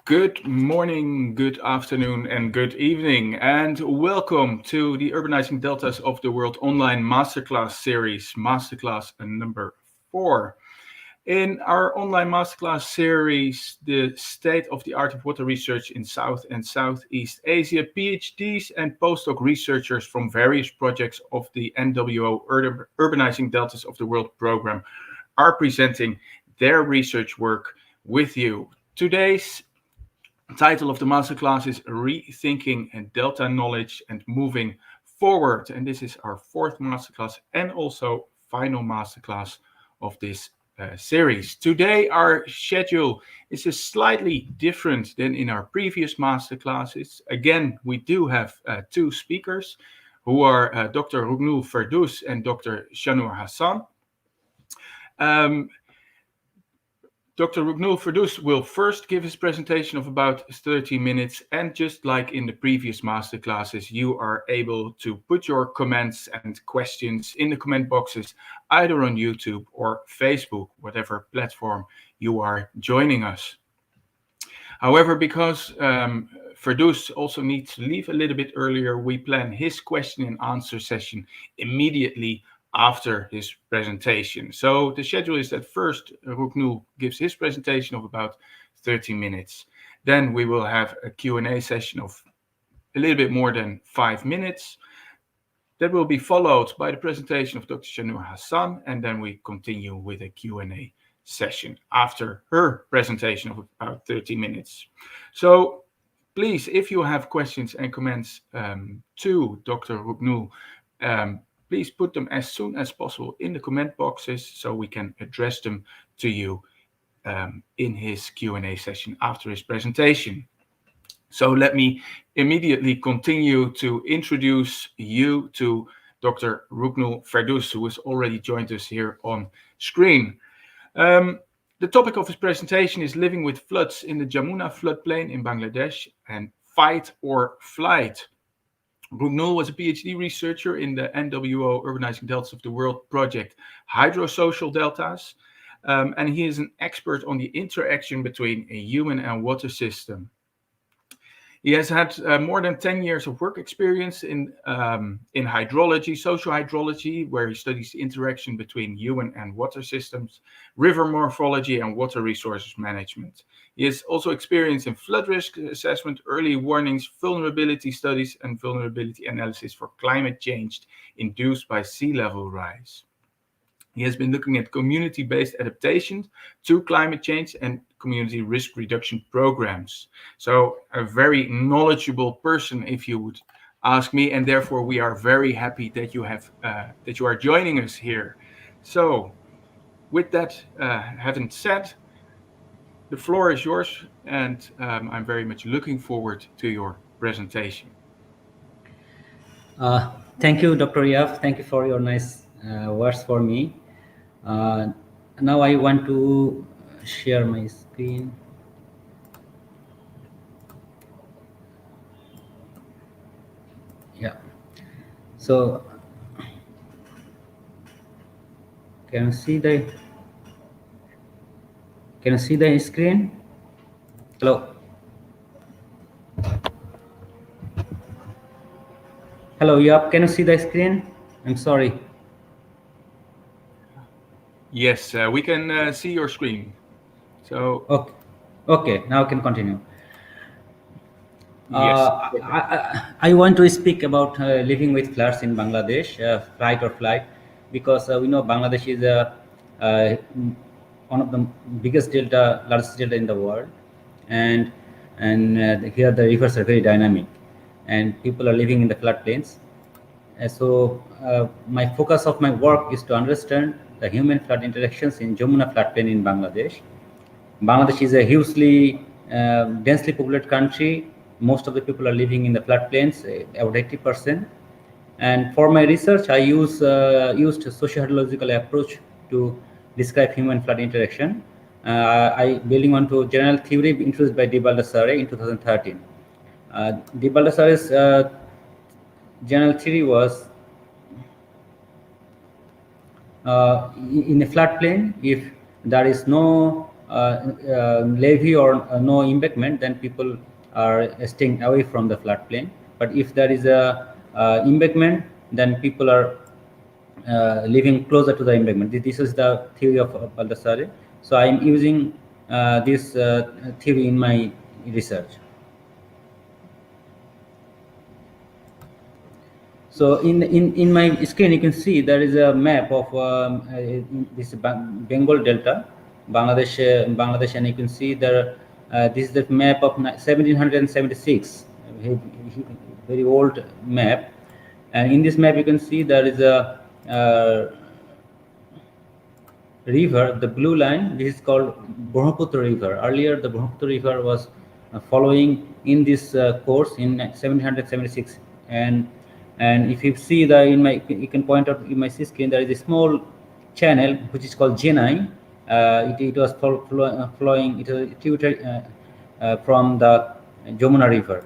Good morning, good afternoon, and good evening, and welcome to the Urbanizing Deltas of the World online Masterclass series, Masterclass number 4. In our online Masterclass series, the state of the art of water research in South and Southeast Asia, PhDs and postdoc researchers from various projects of the NWO Urbanizing Deltas of the World program are presenting their research work with you. Today's title of the masterclass is Rethinking Delta Knowledge and Moving Forward. And this is our fourth masterclass and also final masterclass of this series. Today, our schedule is slightly different than in our previous masterclasses. Again, we do have two speakers who are Dr. Ruknul Ferdous and Dr. Shahnoor Hasan. Dr. Ruknul Ferdous will first give his presentation of about 30 minutes, and just like in the previous masterclasses, you are able to put your comments and questions in the comment boxes either on YouTube or Facebook, whatever platform you are joining us. However, because Ferdous also needs to leave a little bit earlier, we plan his question and answer session immediately after his presentation. So the schedule is that first Ruknul gives his presentation of about 30 minutes. Then we will have a Q&A session of a little bit more than 5 minutes. That will be followed by the presentation of Dr. Shahnoor Hasan, and then we continue with a Q&A session after her presentation of about 30 minutes. So please, if you have questions and comments to Dr. Ruknul, please put them as soon as possible in the comment boxes so we can address them to you in his Q&A session after his presentation. So let me immediately continue to introduce you to Dr. Ruknul Ferdous, who has already joined us here on screen. The topic of his presentation is living with floods in the Jamuna floodplain in Bangladesh and fight or flight. Ruknul was a PhD researcher in the NWO Urbanizing Deltas of the World project Hydrosocial Deltas, and he is an expert on the interaction between a human and water system. He has had more than 10 years of work experience in hydrology, social hydrology, where he studies the interaction between human and water systems, river morphology, and water resources management. He has also experience in flood risk assessment, early warnings, vulnerability studies, and vulnerability analysis for climate change induced by sea level rise. He has been looking at community-based adaptations to climate change and community risk reduction programs. So a very knowledgeable person, if you would ask me, and therefore we are very happy that you are joining us here. So with that having said, the floor is yours, and I'm very much looking forward to your presentation. Thank you, Dr. Jaap. Thank you for your nice words for me. Now I want to share my screen. Yeah. So can you see the screen? Hello. Hello, Jaap. Can you see the screen? I'm sorry. Yes, we can see your screen. So okay. Now I can continue. Yes. I want to speak about living with floods in Bangladesh, fight or flight, because we know Bangladesh is one of the largest delta in the world, and here the rivers are very dynamic, and people are living in the floodplains. So my focus of my work is to understand the human flood interactions in Jamuna floodplain in Bangladesh. Bangladesh is a hugely densely populated country. Most of the people are living in the floodplains, about 80%. And for my research, I used a socio-hydrological approach to describe human flood interaction. I building onto general theory introduced by D. Baldessari in 2013. D. Baldessari's general theory was in a floodplain, if there is no levee or no embankment, then people are staying away from the floodplain. But if there is a embankment, then people are living closer to the embankment. This is the theory of Baldassare. So I am using this theory in my research. So in my screen, you can see there is a map of this Bengal Delta, Bangladesh, and you can see there. This is the map of 1776, very old map. And in this map, you can see there is a river, the blue line. This is called Brahmaputra River. Earlier, the Brahmaputra River was following in this course in 1776, and if you see the you can point out in my screen, there is a small channel which is called Jenai. It was flowing. It was tributary from the Jamuna River.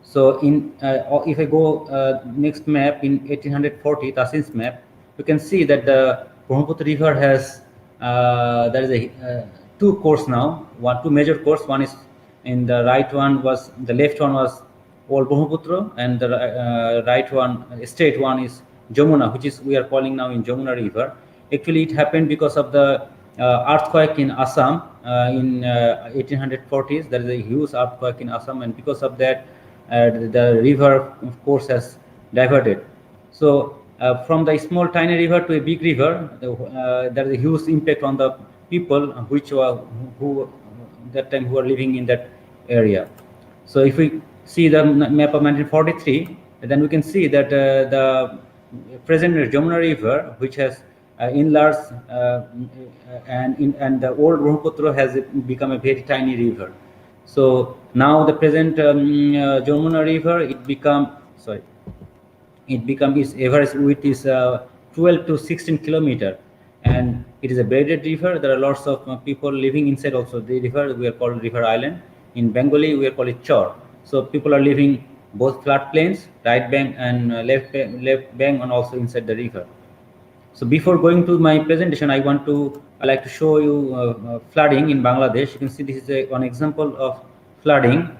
So if I go next map in 1840, Tassin's map, you can see that the Brahmaputra River has there is a two course now. Two major course. One is in the right one was the left one was old Brahmaputra, and the right one, straight one, is Jamuna, which is we are calling now in Jamuna River. Actually, it happened because of the earthquake in Assam in 1840s. There is a huge earthquake in Assam, and because of that, the river, of course, has diverted. So from the small tiny river to a big river, there is a huge impact on the people who that time who are living in that area. So if we see the map of 1943, then we can see that the present Jamuna River, which has enlarged, and the old Brahmaputra has become a very tiny river. So now the present Jamuna River, its average width is 12 to 16 kilometer, and it is a braided river. There are lots of people living inside also the river. We are called river island. In Bengali, we are called it chor. So people are living both floodplains, right bank and left bank, and also inside the river. So before going to my presentation, I like to show you flooding in Bangladesh. You can see this is one example of flooding.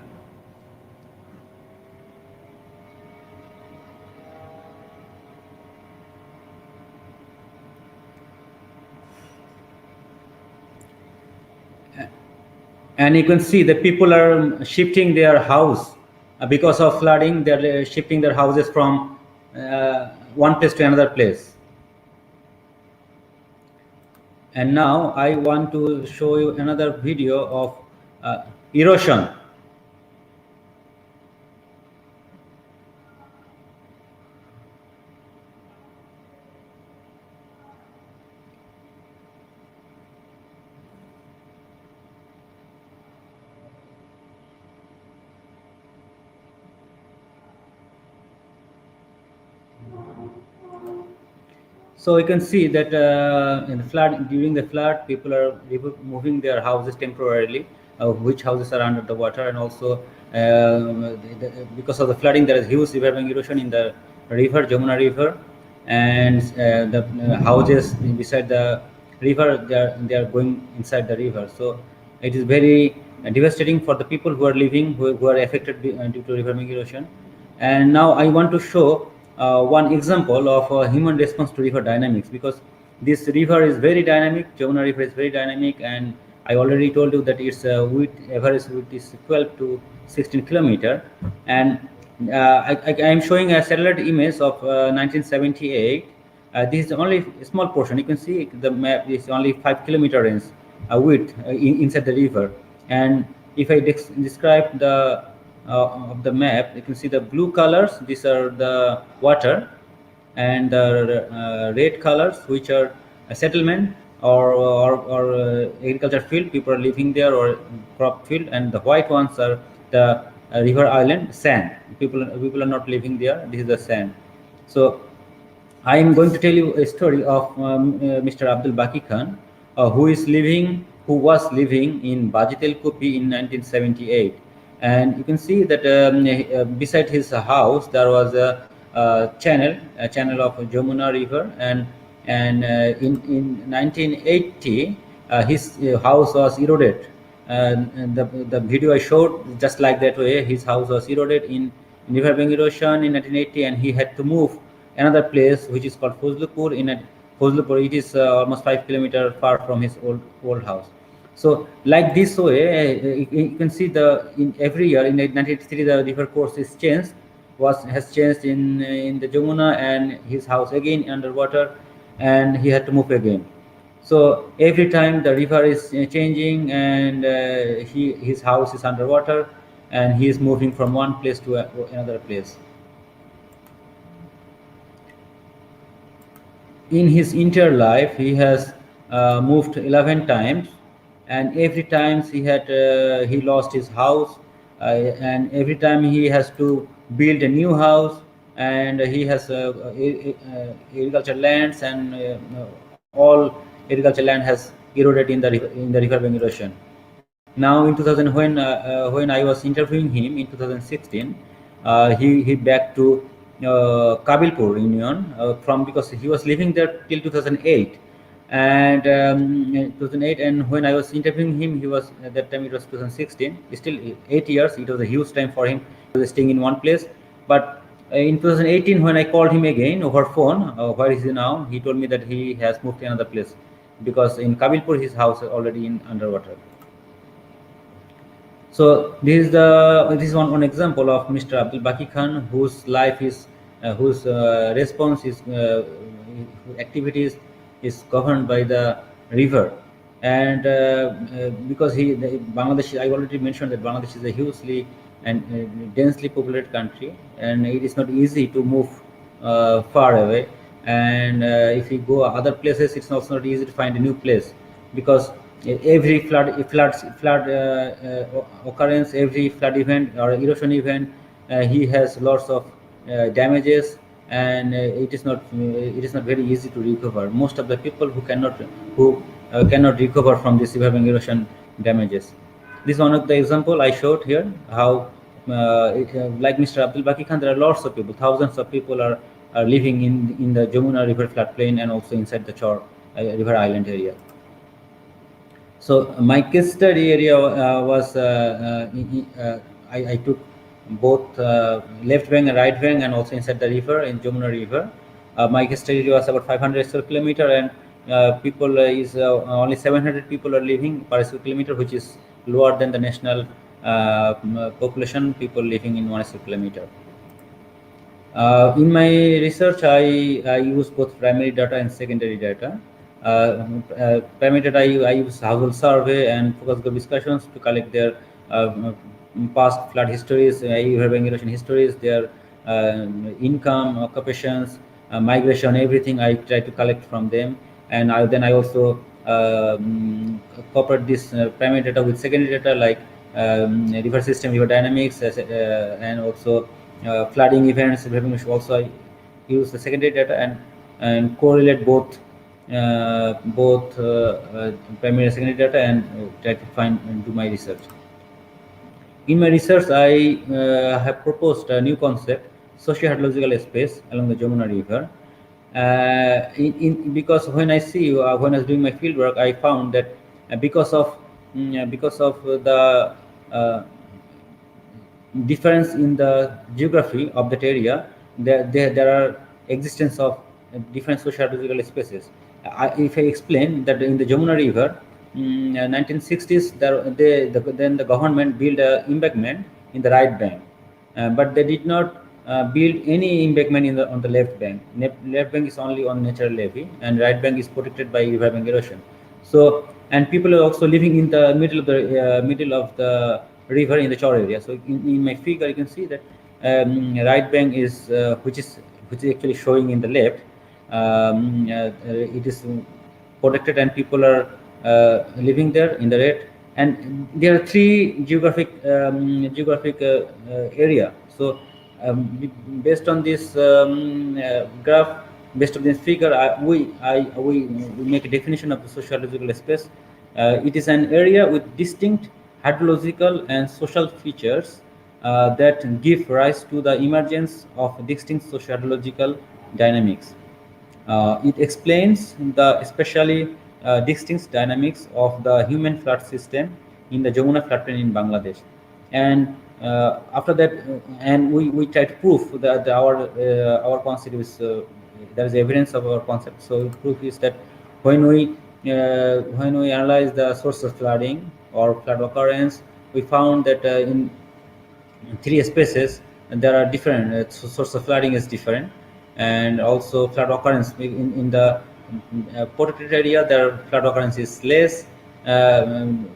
And you can see that people are shifting their house because of flooding. They're shifting their houses from one place to another place. And now I want to show you another video of erosion. So you can see that during the flood, people are moving their houses temporarily, which houses are under the water, and also because of the flooding, there is huge river bank erosion in the river, Jamuna River, and the houses beside the river, they are going inside the river. So it is very devastating for the people who are living, who are affected due to river bank erosion. And now I want to show one example of human response to river dynamics, because this river is very dynamic. Jamuna River is very dynamic, and I already told you that its average width is 12 to 16 kilometer. And I am showing a satellite image of 1978. This is only a small portion. You can see the map is only 5 kilometer range width inside the river. And if I describe the of the map, you can see the blue colors. These are the water, and the red colors, which are a settlement or agriculture field. People are living there, or crop field, and the white ones are the river island, sand. People are not living there. This is the sand. So I am going to tell you a story of Mr. Abdul Baki Khan, who was living in Bajitel Kupi in 1978. And you can see that beside his house there was a channel of Jamuna River, and in 1980 his house was eroded. And the video I showed, just like that way, his house was eroded in riverbank erosion in 1980, and he had to move another place which is called Fozlupur. Fozlupur, it is almost 5 kilometers far from his old house. So like this way, you can see in every year in 1983 the river course is changed, has changed in the Jamuna, and his house again underwater, and he had to move again. So every time the river is changing, and his house is underwater, and he is moving from one place to another place. In his entire life, he has moved 11 times, and every time he lost his house, and every time he has to build a new house, and he has agricultural lands, and all agricultural land has eroded in the riverbank erosion. Now in 2000, when I was interviewing him in 2016, he back to Kabilpur Union because he was living there till 2008. And 2008, and when I was interviewing him, he was at that time, it was 2016. Still 8 years. It was a huge time for him. He was staying in one place. But in 2018, when I called him again over phone, where is he now? He told me that he has moved to another place because in Kabilpur his house is already in underwater. So this is one example of Mr. Abdul Baki Khan, whose life is whose response is activities is governed by the river. And because Bangladesh, I already mentioned that Bangladesh is a hugely and densely populated country, and it is not easy to move far away. And if you go other places, it's also not easy to find a new place, because every flood occurrence, every flood event or erosion event, he has lots of damages, and it is not very easy to recover. Most of the people who cannot recover from this riverbank erosion damages. This is one of the example I showed here, how like Mr. Abdul Baki Khan, there are lots of people, thousands of people are living in the Jamuna river floodplain, and also inside the Chor river island area. So my case study area was I took both left bank and right bank, and also inside the river in Jamuna river. My case study was about 500 square kilometer, and people is only 700 people are living per square kilometer, which is lower than the national population people living in 1 square kilometer. In my research, I use both primary data and secondary data. Primary data, I use household survey and focus group discussions to collect their past flood histories, riverbank erosion histories, their income, occupations, migration, everything I try to collect from them. And then I also incorporate this primary data with secondary data, like river system, river dynamics, and also flooding events. Also I use the secondary data and correlate both primary and secondary data, and try to find and do my research. In my research, I have proposed a new concept, socio-hydrological space along the Jamuna River. Because when I was doing my fieldwork, I found that because of the difference in the geography of that area, there are existence of different socio-hydrological spaces. If I explain that in the Jamuna River, 1960s, then the government built an embankment in the right bank, but they did not build any embankment on the left bank. Left bank is only on natural levee, and right bank is protected by riverbank erosion. So, and people are also living in the middle of the river in the Chor area. So in my figure, you can see that right bank is which is actually showing in the left. It is protected, and people are living there in the red. And there are three geographic area. So based on this graph, based on this figure, we make a definition of the socio-hydrological space. It is an area with distinct hydrological and social features that give rise to the emergence of distinct socio-hydrological dynamics. It explains the especially distinct dynamics of the human flood system in the Jamuna floodplain in Bangladesh. And after that, and we try to prove that our concept is there is evidence of our concept. So proof is that when we analyze the source of flooding or flood occurrence, we found that in three spaces there are different source of flooding is different, and also flood occurrence in the protected area their flood occurrence is less, um,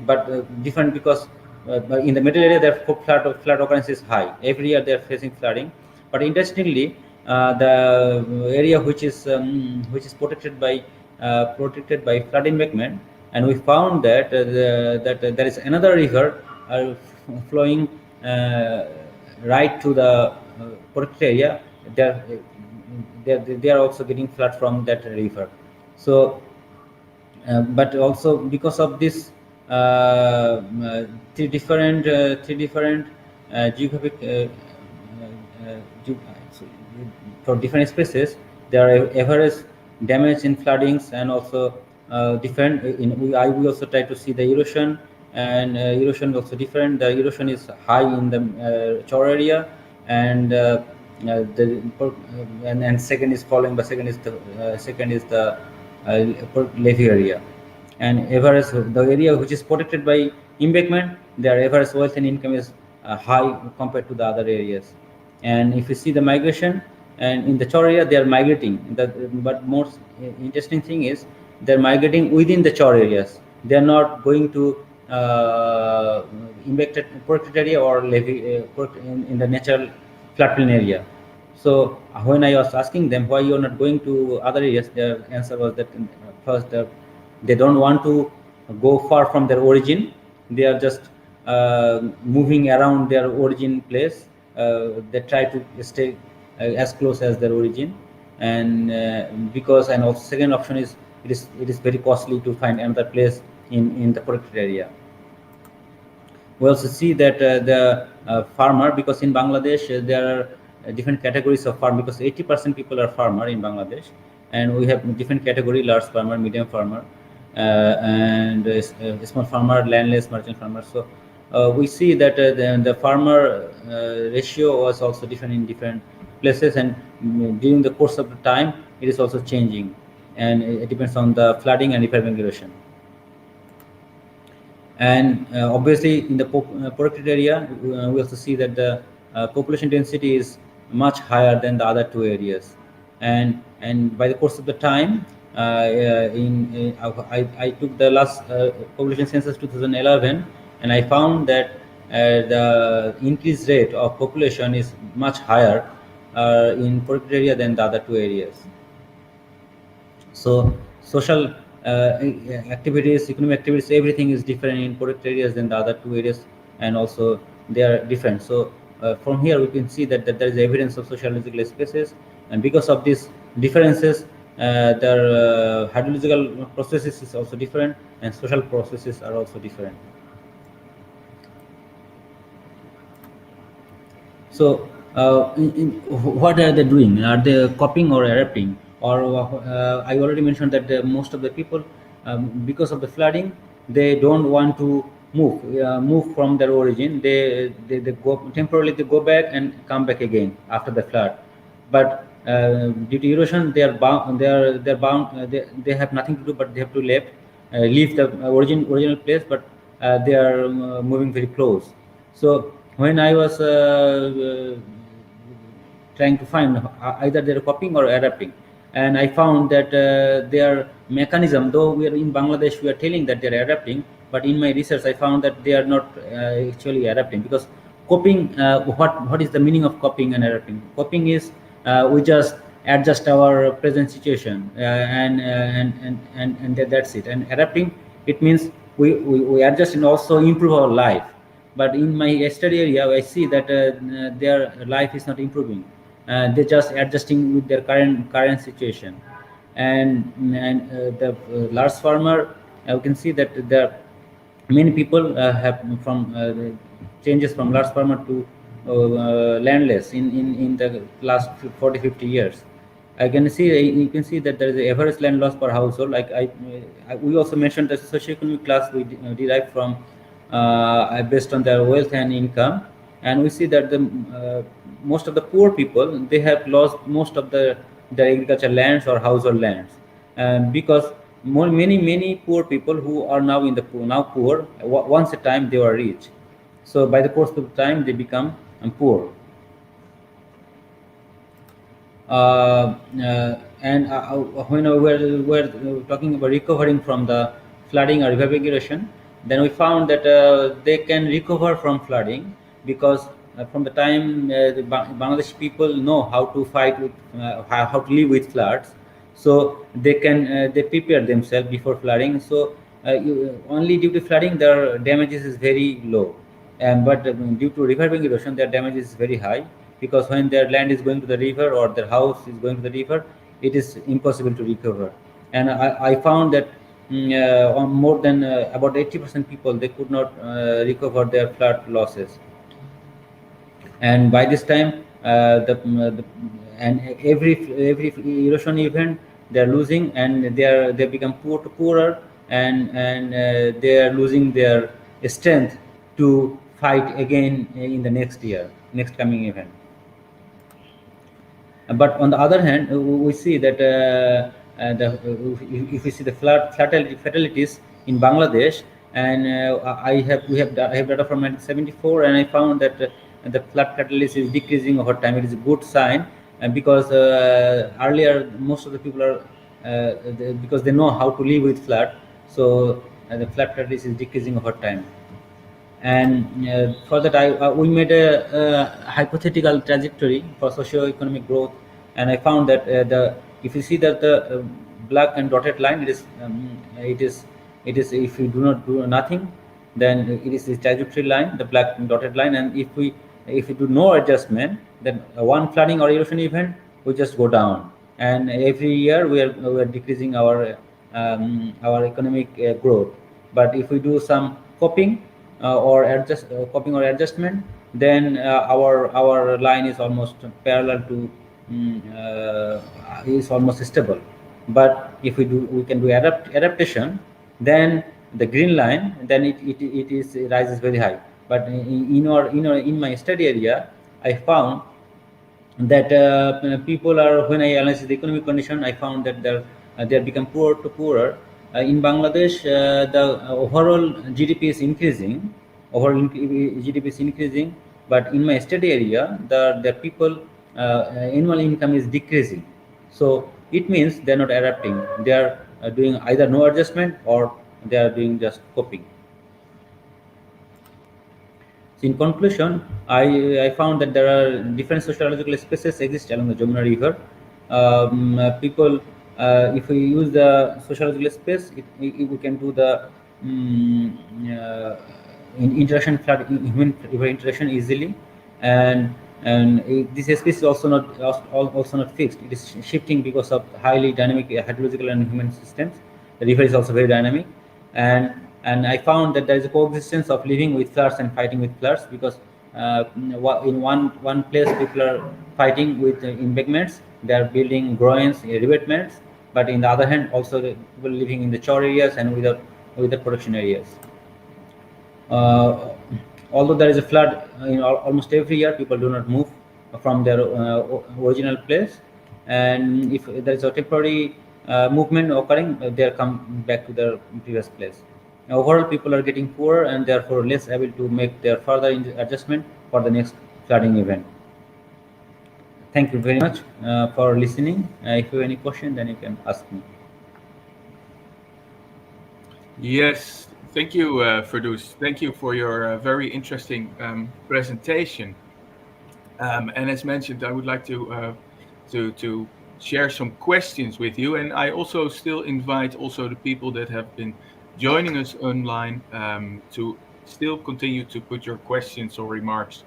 but different because but in the middle area their flood occurrence is high. Every year they are facing flooding, but interestingly the area which is protected by flood embankment, and we found that there is another river flowing right to the protected area. They are also getting flood from that river. So but also because of this three different geographic so for different species there are average damage in floodings, and also different we also try to see the erosion, and erosion is also different. The erosion is high in the shore area, and the and second is following by second is the levee area. And average the area which is protected by embankment, their average wealth and income is high compared to the other areas. And if you see the migration, and in the chore area they are migrating, but most interesting thing is they're migrating within the chore areas. They are not going to impacted protected area or levee in the natural floodplain area. So when I was asking them why you're not going to other areas, their answer was that first they don't want to go far from their origin. They are just moving around their origin place. They try to stay as close as their origin, and because, and also second option is it is very costly to find another place in the protected area. We also see that the farmer, because in Bangladesh there are different categories of farm, because 80% people are farmer in Bangladesh, and we have different category: large farmer, medium farmer, and small farmer, landless, merchant farmer. So we see that the farmer ratio was also different in different places, and during the course of the time it is also changing, and it depends on the flooding and river bank erosion. And obviously in the protected area we also see that the population density is much higher than the other two areas. And by the course of the time I took the last population census 2011, and I found that the increase rate of population is much higher in protected area than the other two areas. So social activities, economic activities, everything is different in protected areas than the other two areas, and also they are different. So from here we can see that there is evidence of sociological spaces, and because of these differences their hydrological processes is also different, and social processes are also different. So, what are they doing? Are they copying or adapting? Or I already mentioned that most of the people, because of the flooding, they don't want to move from their origin. They go temporarily. They go back and come back again after the flood. But due to erosion, they are bound. They're bound. They have nothing to do, but they have to leave the original place. But they are moving very close. So when I was trying to find either they're copying or adapting, and I found that their mechanism, though we are in Bangladesh, we are telling that they're adapting, but in my research I found that they are not actually adapting, because coping, what is the meaning of copying and adapting? Coping is we just adjust our present situation, and that's it. And adapting, it means we adjust and also improve our life. But in my study area I see that their life is not improving. They're just adjusting with their current situation. And the large farmer, you can see that there many people have from changes from large farmer to landless in the last 40-50 years. I can see you can see that there is a average land loss per household. Like we also mentioned that socioeconomic class we derive from based on their wealth and income, and we see that the most of the poor people, they have lost most of their agricultural lands or household lands, because many poor people who are now in the poor, once a time they were rich, so by the course of time they become poor. And when we were talking about recovering from the flooding or river erosion, then we found that they can recover from flooding because from the time the Bangladeshi people know how to fight with, how to live with floods, so they prepare themselves before flooding. So only due to flooding, their damages is very low, and but due to river bank erosion, their damage is very high, because when their land is going to the river or their house is going to the river, it is impossible to recover. And I found that on more than about 80% people, they could not recover their flood losses. And by this time the and every erosion event, they are losing, and they become poorer, and they are losing their strength to fight again in the next coming event. But on the other hand, we see that if we see the fatalities in Bangladesh, and I have data from 1974, and I found that the flood fatalities is decreasing over time. It is a good sign, and because earlier most of the people are because they know how to live with flood, so the flood fatalities is decreasing over time. And for that we made a hypothetical trajectory for socio-economic growth, and I found that the if you see that the black and dotted line, it is if you do not do nothing, then it is the trajectory line, the black and dotted line. And if we do no adjustment, then one flooding or erosion event will just go down, and every year we are decreasing our economic growth. But if we do some coping or adjustment, then our line is almost parallel to is almost stable. But if we can do adaptation, then the green line, then it rises very high. But in my study area, I found that people are, when I analyze the economic condition, I found that they are become poorer to poorer. In Bangladesh, the overall GDP is increasing. GDP is increasing, but in my study area, the people annual income is decreasing. So it means they are not adapting. They are doing either no adjustment, or they are doing just coping. So in conclusion, I found that there are different sociological spaces exist along the Jamuna River. People, if we use the sociological space, we can do the um, uh, interaction, human river interaction easily, and this space is also not fixed. It is shifting because of highly dynamic hydrological and human systems. The river is also very dynamic, and I found that there is a coexistence of living with floods and fighting with floods, because in one place people are fighting with embankments, they are building groins, revetments, but in the other hand also the people living in the chore areas and without protection areas. Uh, Although there is a flood in almost every year, people do not move from their original place, and if there is a temporary movement occurring, they come back to their previous place. Now, overall, people are getting poorer and therefore less able to make their further adjustment for the next flooding event. Thank you very much for listening. If you have any question, then you can ask me. Yes, thank you, Ferdous. Thank you for your very interesting presentation. And as mentioned, I would like to share some questions with you, and I also still invite also the people that have been joining us online to still continue to put your questions or remarks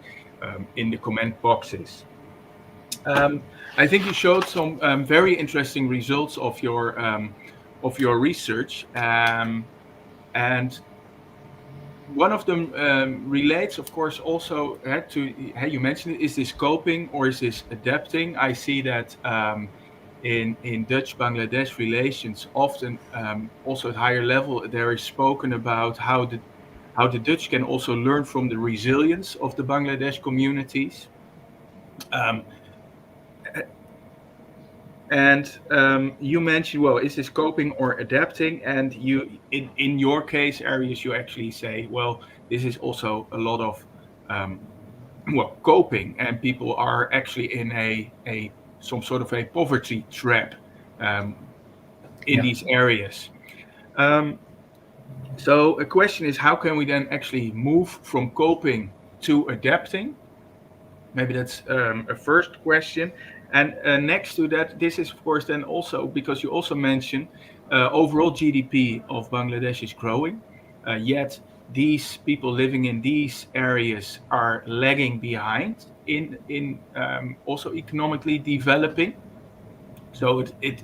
in the comment boxes. I think you showed some very interesting results of your research, and one of them relates, of course, also to how you mentioned it. Is this coping or is this adapting? I see that in Dutch-Bangladesh relations, often also at higher level, there is spoken about how the Dutch can also learn from the resilience of the Bangladesh communities. Um, and you mentioned, well, is this coping or adapting? And you, in your case areas, you actually say, well, this is also a lot of coping, and people are actually in a some sort of a poverty trap um, in Yeah. these areas. Um, so a question is, how can we then actually move from coping to adapting? Maybe that's a first question. And next to that, this is of course then also because you also mentioned overall GDP of Bangladesh is growing, yet these people living in these areas are lagging behind in also economically developing. So it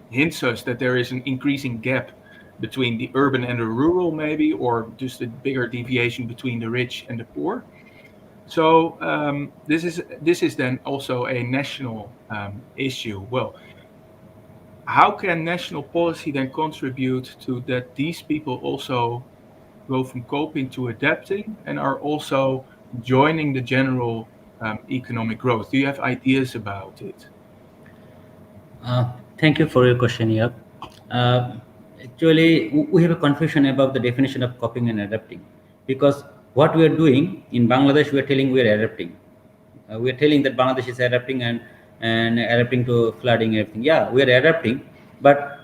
hints us that there is an increasing gap between the urban and the rural, maybe, or just a bigger deviation between the rich and the poor. So this is then also a national issue. Well, how can national policy then contribute to that these people also go from coping to adapting and are also joining the general economic growth? Do you have ideas about it? Thank you for your question here. Uh, Actually, we have a confusion about the definition of coping and adapting, because what we are doing in Bangladesh, we are telling we are adapting. We are telling that Bangladesh is adapting and adapting to flooding and everything. Yeah, we are adapting, but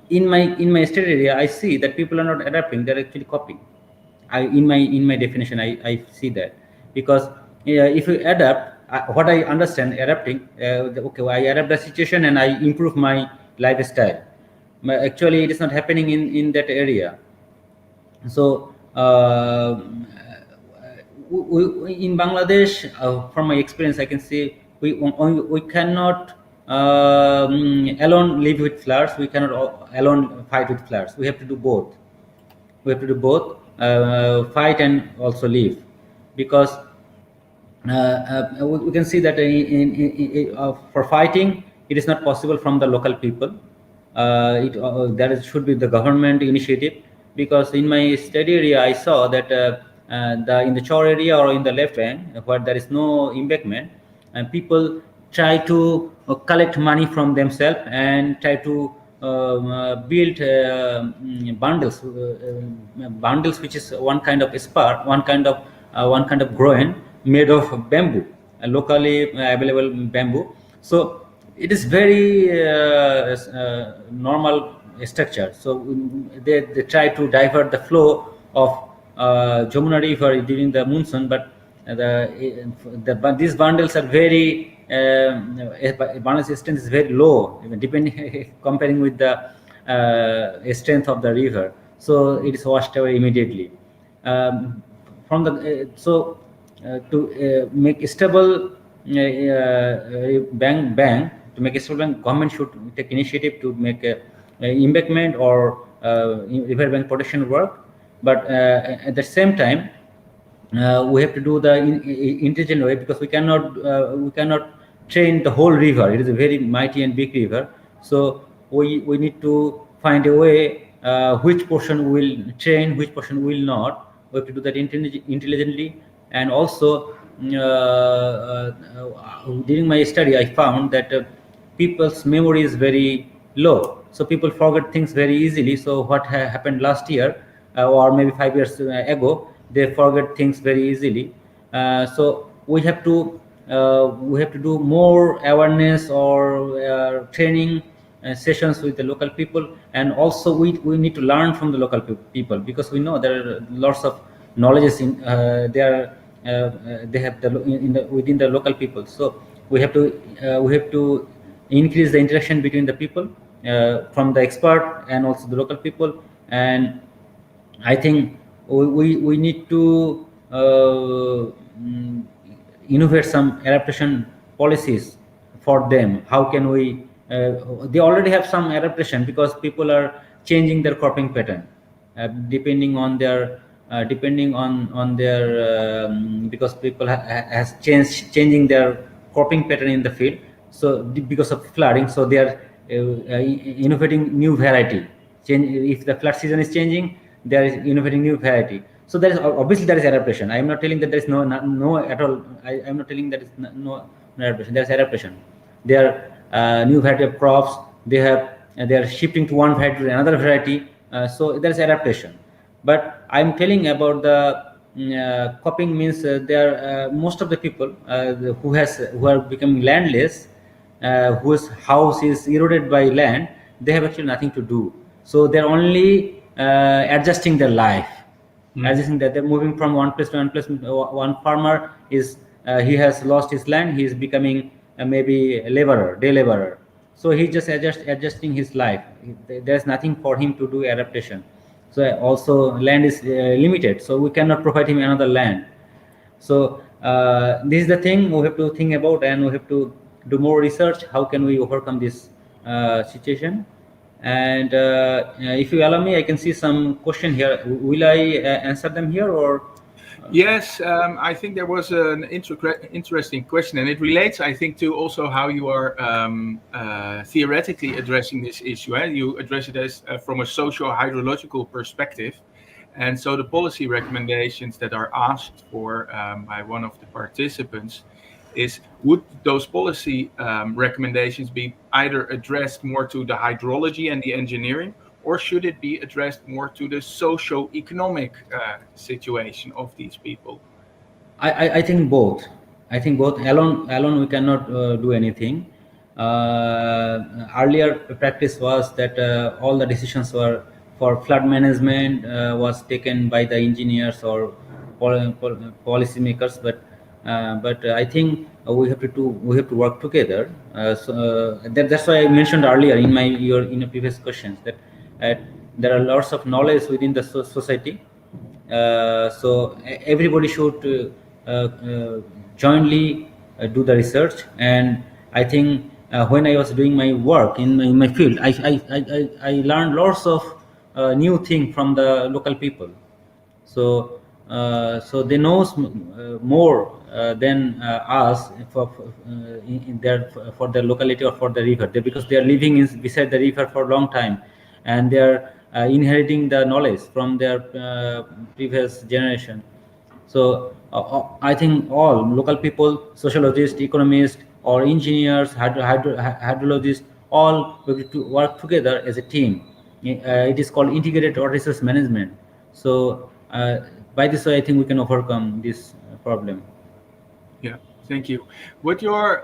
in my state area, I see that people are not adapting; they are actually copying. In my definition, I see that, because if you adapt, what I understand adapting, okay, I adapt the situation and I improve my lifestyle. Actually, it is not happening in that area. So in Bangladesh, from my experience, I can say we cannot alone live with floods. We cannot alone fight with floods. We have to do both. We have to do both, fight and also live, because we can see that for fighting, it is not possible from the local people. Should be the government initiative, because in my study area I saw that in the Chor area or in the left bank where there is no embankment, and people try to collect money from themselves and try to build bundles, which is one kind of spar, one kind of groin made of bamboo, locally available bamboo. So it is very normal structure. So they try to divert the flow of Jamuna river during the monsoon, but these bundles are very bundle strength is very low, even depending comparing with the strength of the river. So it is washed away immediately. From the to make stable bank to make a stable bank, government should take initiative to make a embankment or river bank protection work. But at the same time, we have to do the intelligent way, because we cannot train the whole river. It is a very mighty and big river. So we need to find a way which portion will train, which portion will not. We have to do that intelligently. And also during my study I found that people's memory is very low, so people forget things very easily. So what happened last year, or maybe 5 years ago, they forget things very easily. So we have to do more awareness or training sessions with the local people. And also we need to learn from the local people, because we know there are lots of knowledges in they have within the local people. So we have to increase the interaction between the people, from the expert and also the local people. And I think we need to innovate some adaptation policies for them. How can we? They already have some adaptation, because people are changing their cropping pattern, depending on their because people has changing their cropping pattern in the field. So because of flooding, so they are innovating new variety. Change, if the flood season is changing, they are innovating new variety. So there is obviously there is adaptation. I am not telling that there is no at all. I am not telling that is no adaptation. There is adaptation. There are new variety of crops. They are shifting to one variety to another variety. So there is adaptation. But I'm telling about the copying means there most of the people who are becoming landless, whose house is eroded by land, they have actually nothing to do. So they're only adjusting their life, adjusting that they're moving from one place to one place. One farmer is he has lost his land. He is becoming maybe a laborer, day laborer. So he just adjusting his life. There's nothing for him to do adaptation. So also land is limited, so we cannot provide him another land. So this is the thing we have to think about, and we have to do more research. How can we overcome this situation? And if you allow me, I can see some question here. Will I answer them here, or? Yes, I think there was an interesting question, and it relates, I think, to also how you are theoretically addressing this issue. You address it as from a socio-hydrological perspective, and so the policy recommendations that are asked for by one of the participants is: would those policy recommendations be either addressed more to the hydrology and the engineering, or should it be addressed more to the socio-economic situation of these people? I think both. I think both. Alone we cannot do anything. Earlier practice was that all the decisions were for flood management was taken by the engineers or policy makers, but I think we have to work together. That's why I mentioned earlier in your previous questions that uh, there are lots of knowledge within the society. So everybody should jointly do the research. And I think when I was doing my work in my field, I learned lots of new things from the local people. So so they know more than us in their for the locality or for the river, because they are living beside the river for a long time, and they are inheriting the knowledge from their previous generation. So I think all local people, sociologists, economists, or engineers, hydrologists, all will to work together as a team. It is called integrated or resource management. So by this way, I think we can overcome this problem. Yeah, thank you. What your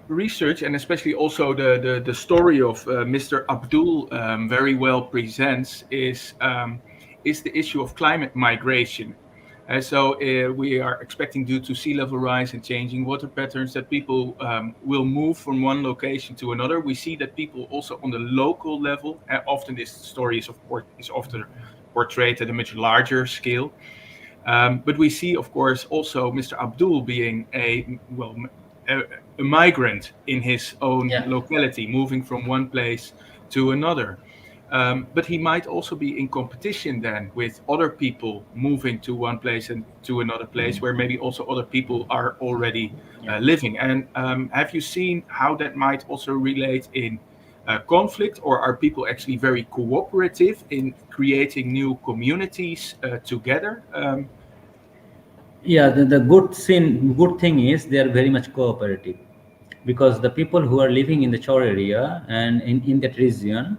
research, and especially also the story of Mr. Abdul very well presents, is the issue of climate migration. And so we are expecting, due to sea level rise and changing water patterns, that people will move from one location to another. We see that people also on the local level, often this story is often portrayed at a much larger scale. But we see, of course, also Mr. Abdul being a migrant in his own Yeah. locality, moving from one place to another. But he might also be in competition then with other people moving to one place and to another place where maybe also other people are already Yeah. living. And have you seen how that might also relate in conflict, or are people actually very cooperative in creating new communities together? Yeah, the good thing is they are very much cooperative, because the people who are living in the Chor area and in that region,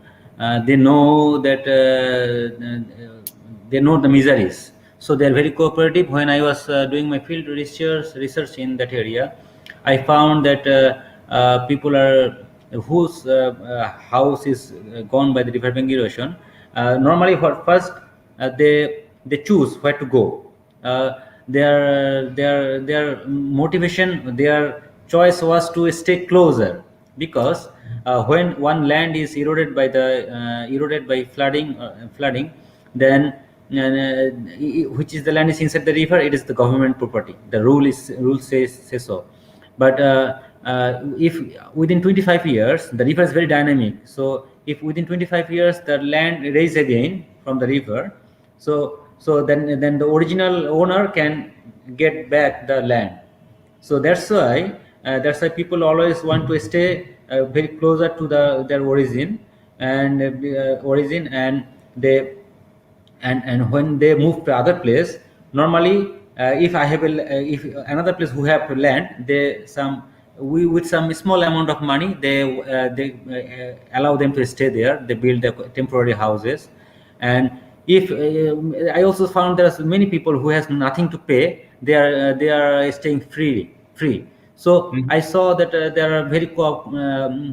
they know that they know the miseries, so they are very cooperative. When I was doing my field research in that area, I found that people are whose house is gone by the river bank erosion. Normally, for first they choose where to go. Their motivation, their choice was to stay closer, because when one land is eroded by flooding, then which is the land is inside the river, it is the government property. The rule says so. But if within 25 years, the river is very dynamic. So if within 25 years the land raise again from the river, so then the original owner can get back the land. So that's why That's why people always want to stay very closer to their origin and they and when they move to other place, normally if I have if another place who have land, they some we with some small amount of money they allow them to stay there. They build the temporary houses. And if I also found there's many people who has nothing to pay, they are staying free. So Mhm. I saw that there are very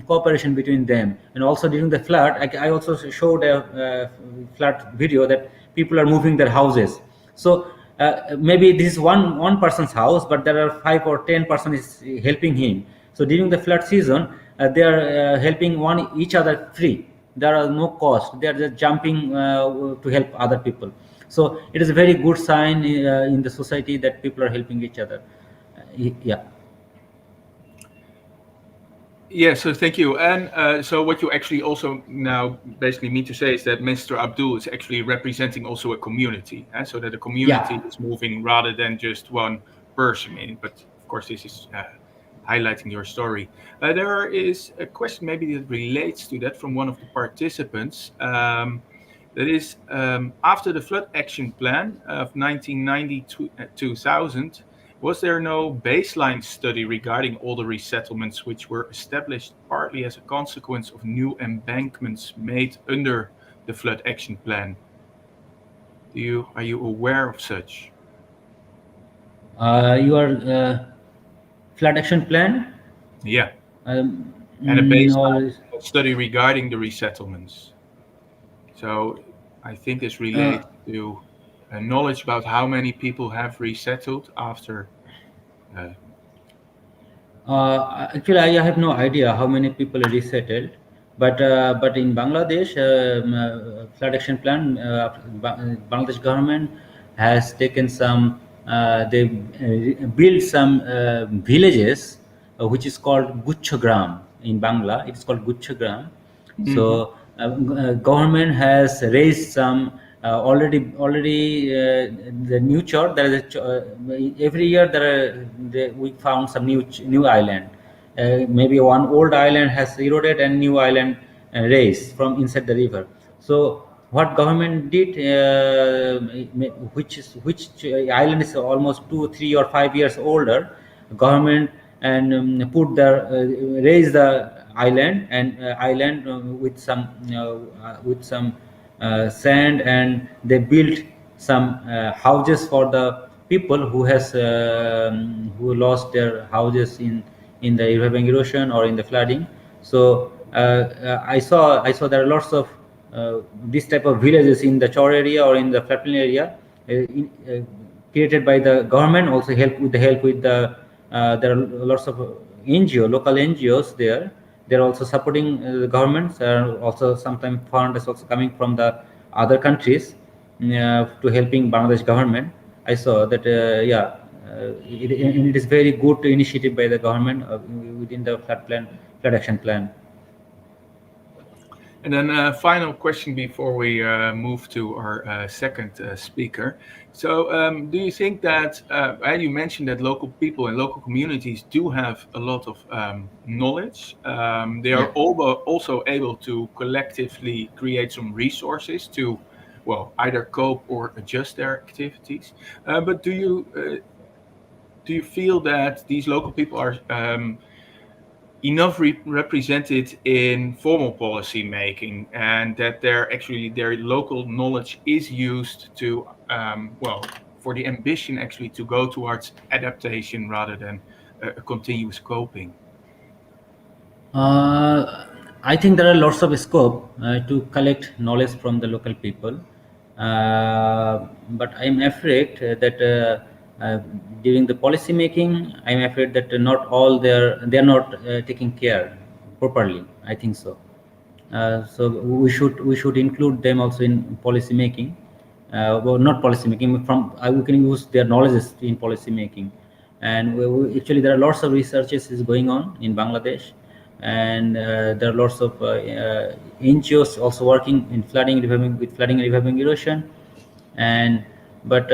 cooperation between them. And also during the flood, I also showed a flood video that people are moving their houses. So maybe this is one person's house, but there are 5 or 10 person is helping him. So during the flood season, they are helping one each other free. There are no cost. They are just jumping to help other people. So it is a very good sign in the society that people are helping each other. Yeah. Yeah, so thank you. And so what you actually also now basically mean to say is that Mr. Abdul is actually representing also a community, so that a community Yeah. is moving rather than just one person in. But of course, this is highlighting your story. There is a question maybe that relates to that from one of the participants. That is, after the flood action plan of 1990 to 2000, was there no baseline study regarding all the resettlements which were established partly as a consequence of new embankments made under the flood action plan? Are you aware of such? Your flood action plan. Yeah, Um, and a baseline or study regarding the resettlements. So I think this uh, relates to knowledge about how many people have resettled after. Uh, Actually, I have no idea how many people are resettled, but in Bangladesh, flood action plan, Bangladesh government has taken some. They built some villages, which is called Guchhagram in Bangla. It's called Guchhagram. mhm. So government has raised some already the new chart. There is every year we found some new island. Maybe one old island has eroded and new island raised from inside the river. So what government did, which island is almost 2, 3, or 5 years older, government and put the raise the island with some sand, and they built some houses for the people who lost their houses in the Irving erosion or in the flooding. So I saw there are lots of this type of villages in the Chor area or in the floodplain area, created by the government. Also help with the there are lots of local NGOs there. They're also supporting the governments. Also sometimes fund is also coming from the other countries to helping Bangladesh government. I saw that and it is very good initiative by the government within the flood action plan. And then a final question before we move to our second speaker. So, do you think that, and you mentioned that local people and local communities do have a lot of knowledge? They are Yeah. also able to collectively create some resources to, well, either cope or adjust their activities. But do you feel that these local people are enough represented in formal policy making, and that their local knowledge is used to for the ambition actually to go towards adaptation rather than a continuous coping? Uh, I think there are lots of scope to collect knowledge from the local people, but I'm afraid that during the policy making, I'm afraid that not all they're not taking care properly. I think so. So we should include them also in policy making. Well, not policy making. We can use their knowledges in policy making. And actually there are lots of researches is going on in Bangladesh, and there are lots of NGOs also working in flooding and revamping erosion. And but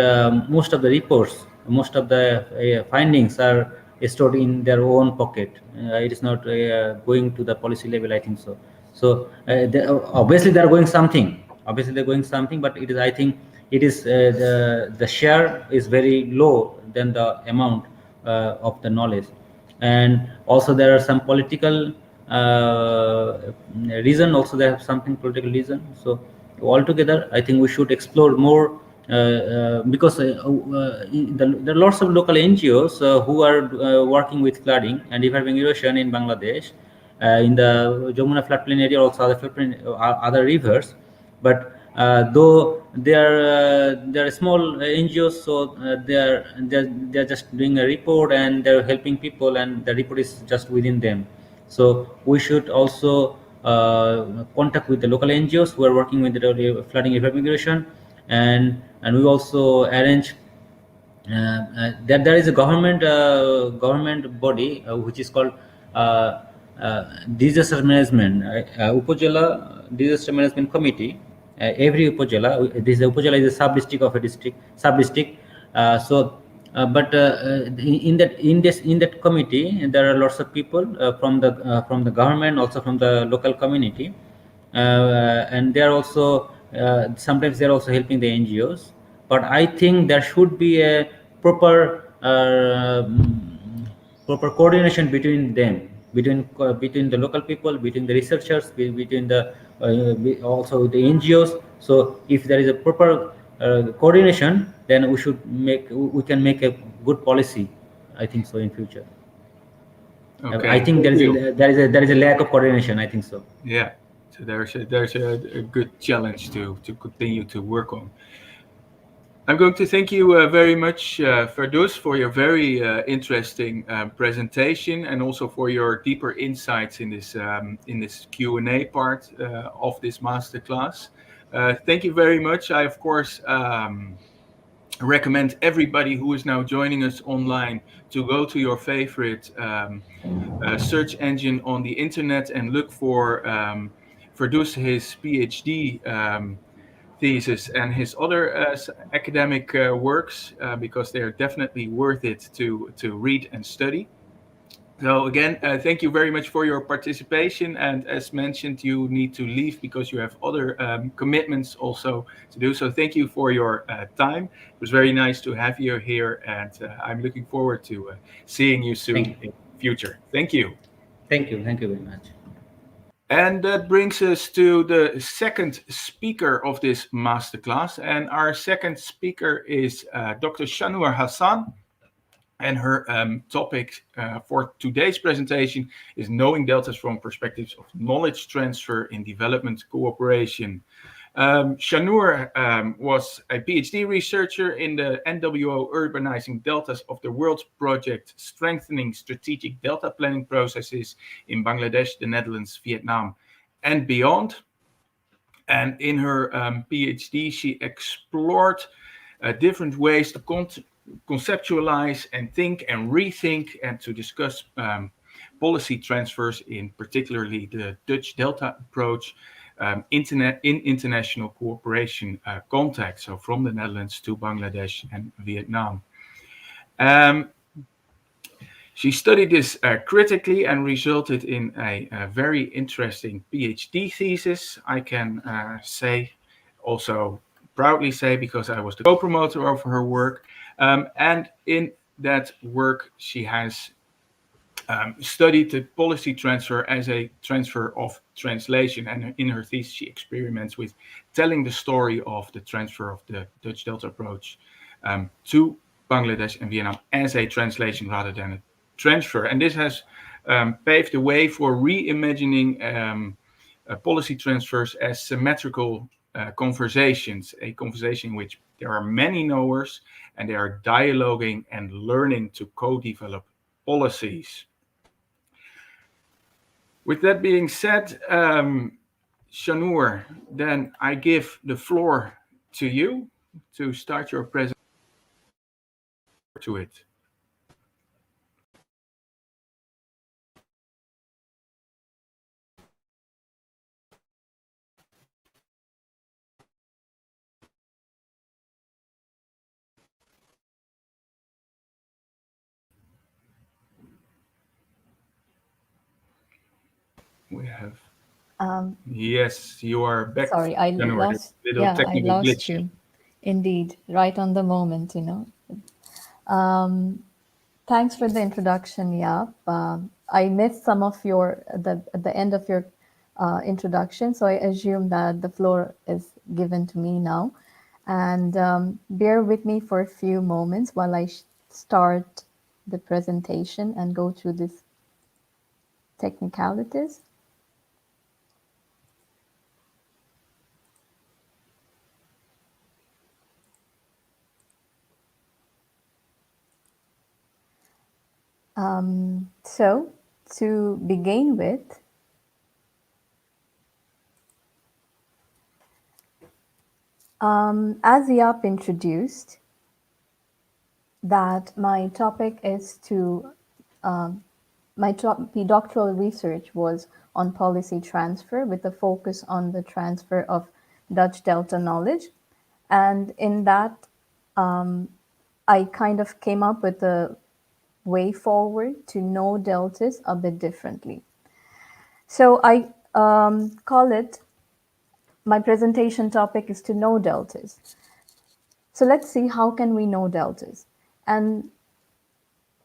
most of the reports, most of the findings are stored in their own pocket. It is not going to the policy level, I think so. So obviously they are going something. Obviously they're going something, but it is, I think, it is the share is very low than the amount of the knowledge. And also there are some political reason. Also they have something political reason. So altogether, I think we should explore more, because there are lots of local NGOs who are working with flooding and river bank erosion in Bangladesh, in the Jamuna floodplain area, also other floodplain, other rivers. But though they are small NGOs, so they are just doing a report and they're helping people, and the report is just within them. So we should also contact with the local NGOs who are working with the flooding evacuation, and we also arrange that there is a government body which is called disaster management, Upajala Disaster Management Committee. Every Upajala is a sub district of a sub district. In that committee there are lots of people from the government, also from the local community, and they are also sometimes they are also helping the NGOs. But I think there should be a proper coordination between them, between the local people, between the researchers, between the also the NGOs. So if there is a proper coordination, then we can make a good policy, I think so, in future. I Okay, think thank you. there is a lack of coordination, I think so. Yeah, so there's a good challenge to continue to work on. I'm going to thank you very much, Ferdous, for your very interesting presentation, and also for your deeper insights in this Q&A part of this masterclass. Thank you very much. I, of course, recommend everybody who is now joining us online to go to your favorite search engine on the internet and look for Ferdous, his PhD thesis and his other academic works, because they are definitely worth it to read and study. So again, thank you very much for your participation. And as mentioned, you need to leave because you have other commitments also to do. So thank you for your time. It was very nice to have you here, and I'm looking forward to seeing you Thank soon you. in the future. Thank you. Thank you very much. And that brings us to the second speaker of this masterclass. And our second speaker is Dr. Shahnoor Hasan. And her topic for today's presentation is Knowing Deltas from Perspectives of Knowledge Transfer in Development Cooperation. Shahnoor was a PhD researcher in the NWO Urbanizing Deltas of the World project, strengthening strategic delta planning processes in Bangladesh, the Netherlands, Vietnam, and beyond. And in her PhD, she explored different ways to conceptualize and think and rethink and to discuss policy transfers, in particularly the Dutch Delta approach, in international cooperation context, so from the Netherlands to Bangladesh and Vietnam. She studied this critically and resulted in a very interesting PhD thesis. I can say, also proudly say, because I was the co-promoter of her work. And in that work, she has studied the policy transfer as a transfer of translation. And in her thesis, she experiments with telling the story of the transfer of the Dutch Delta approach to Bangladesh and Vietnam as a translation rather than a transfer. And this has paved the way for reimagining policy transfers as symmetrical conversations, a conversation in which there are many knowers and they are dialoguing and learning to co-develop policies. With that being said, Shahnoor, then I give the floor to you to start your presentation to it. We have. Um, Yes, you are back, Sorry, I Shahnoor. There's lost. a little Yeah, I technical lost glitch. you. Indeed, right on the moment, you know. Um, Thanks for the introduction, Yap. I missed some of your at the end of your introduction, so I assume that the floor is given to me now. And bear with me for a few moments while I start the presentation and go through these technicalities. So, to begin with, as Yap introduced, that my topic is to um, my doctoral research was on policy transfer with a focus on the transfer of Dutch Delta knowledge. And in that, um, I kind of came up with a way forward to know deltas a bit differently. So I call it, my presentation topic is to know deltas. So let's see how can we know deltas. And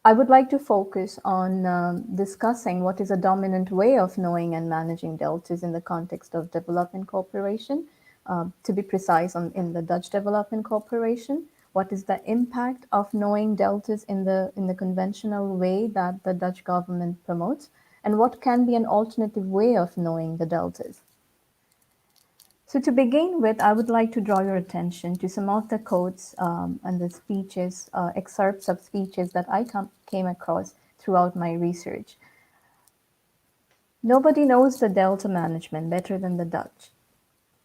I would like to focus on discussing what is a dominant way of knowing and managing deltas in the context of development cooperation. To be precise, in the Dutch Development Cooperation, what is the impact of knowing deltas in the conventional way that the Dutch government promotes, and what can be an alternative way of knowing the deltas? So, to begin with, I would like to draw your attention to some of the quotes and the speeches, excerpts of speeches that I came across throughout my research. Nobody knows the delta management better than the Dutch.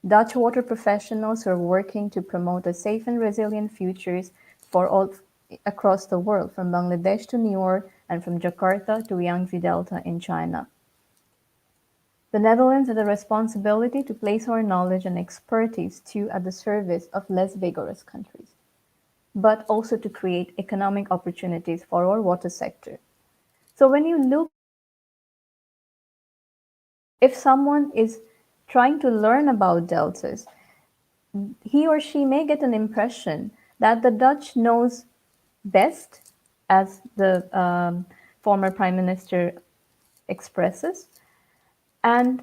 Dutch water professionals are working to promote a safe and resilient futures for all across the world, from Bangladesh to New York and from Jakarta to Yangtze Delta in China. The Netherlands has a responsibility to place our knowledge and expertise too at the service of less vigorous countries, but also to create economic opportunities for our water sector. So when you look at deltas, if someone is trying to learn about deltas, he or she may get an impression that the Dutch knows best, as the former Prime Minister expresses, and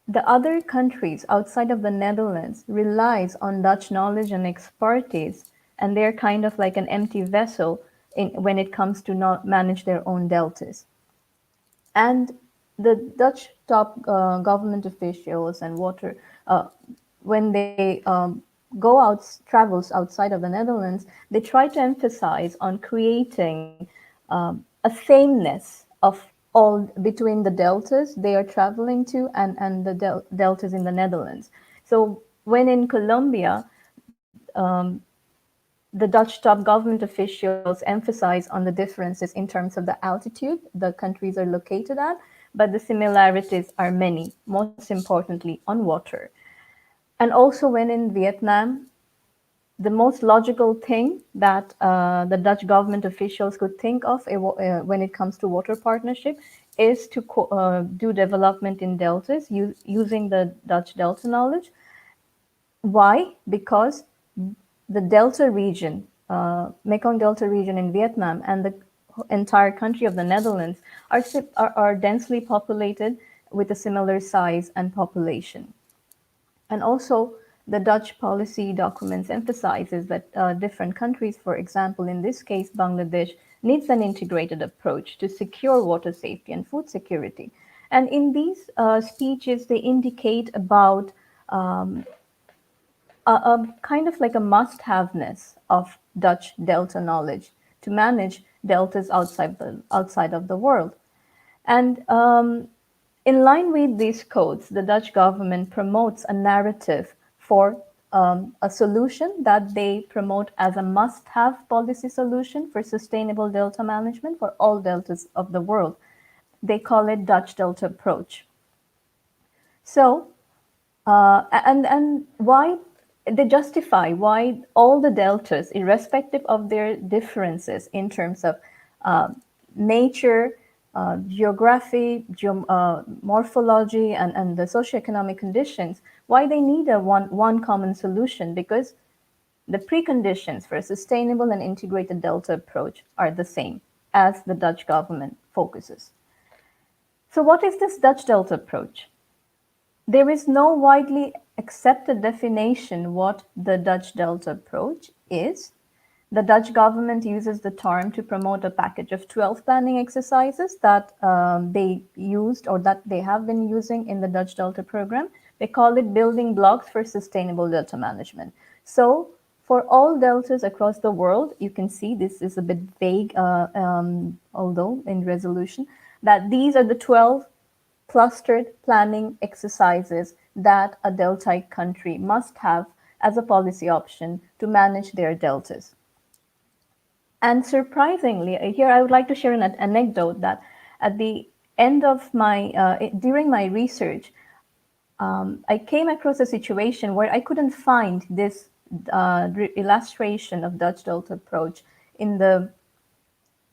the other countries outside of the Netherlands relies on Dutch knowledge and expertise, and they're kind of like an empty vessel when it comes to not manage their own deltas. And the Dutch top government officials and water, when they go out, travels outside of the Netherlands, they try to emphasize on creating a sameness of all between the deltas they are traveling to and the deltas in the Netherlands. So when in Colombia, the Dutch top government officials emphasize on the differences in terms of the altitude the countries are located at, but the similarities are many, most importantly on water. And also, when in Vietnam, the most logical thing that the Dutch government officials could think of when it comes to water partnership is to do development in deltas using the Dutch delta knowledge. Why? Because the Delta region, Mekong Delta region in Vietnam, and the entire country of the Netherlands are densely populated with a similar size and population. And also, the Dutch policy documents emphasizes that different countries, for example, in this case, Bangladesh, needs an integrated approach to secure water safety and food security. And in these speeches, they indicate about a kind of like a must-haveness of Dutch delta knowledge to manage deltas outside of the world. And in line with these codes, the Dutch government promotes a narrative for a solution that they promote as a must-have policy solution for sustainable delta management for all deltas of the world. They call it Dutch Delta approach. So and why they justify why all the deltas, irrespective of their differences in terms of uh, nature, geography, morphology, and the socioeconomic conditions, why they need a one common solution, because the preconditions for a sustainable and integrated Delta approach are the same as the Dutch government focuses. So what is this Dutch Delta approach? There is no widely accepted definition what the Dutch Delta approach is. The Dutch government uses the term to promote a package of 12 planning exercises that they used or that they have been using in the Dutch Delta program. They call it building blocks for sustainable delta management. So for all deltas across the world, you can see this is a bit vague, although in resolution, that these are the 12 clustered planning exercises that a deltaic country must have as a policy option to manage their deltas. And surprisingly, here I would like to share an anecdote that at the end of during my research, I came across a situation where I couldn't find this illustration of Dutch Delta approach in the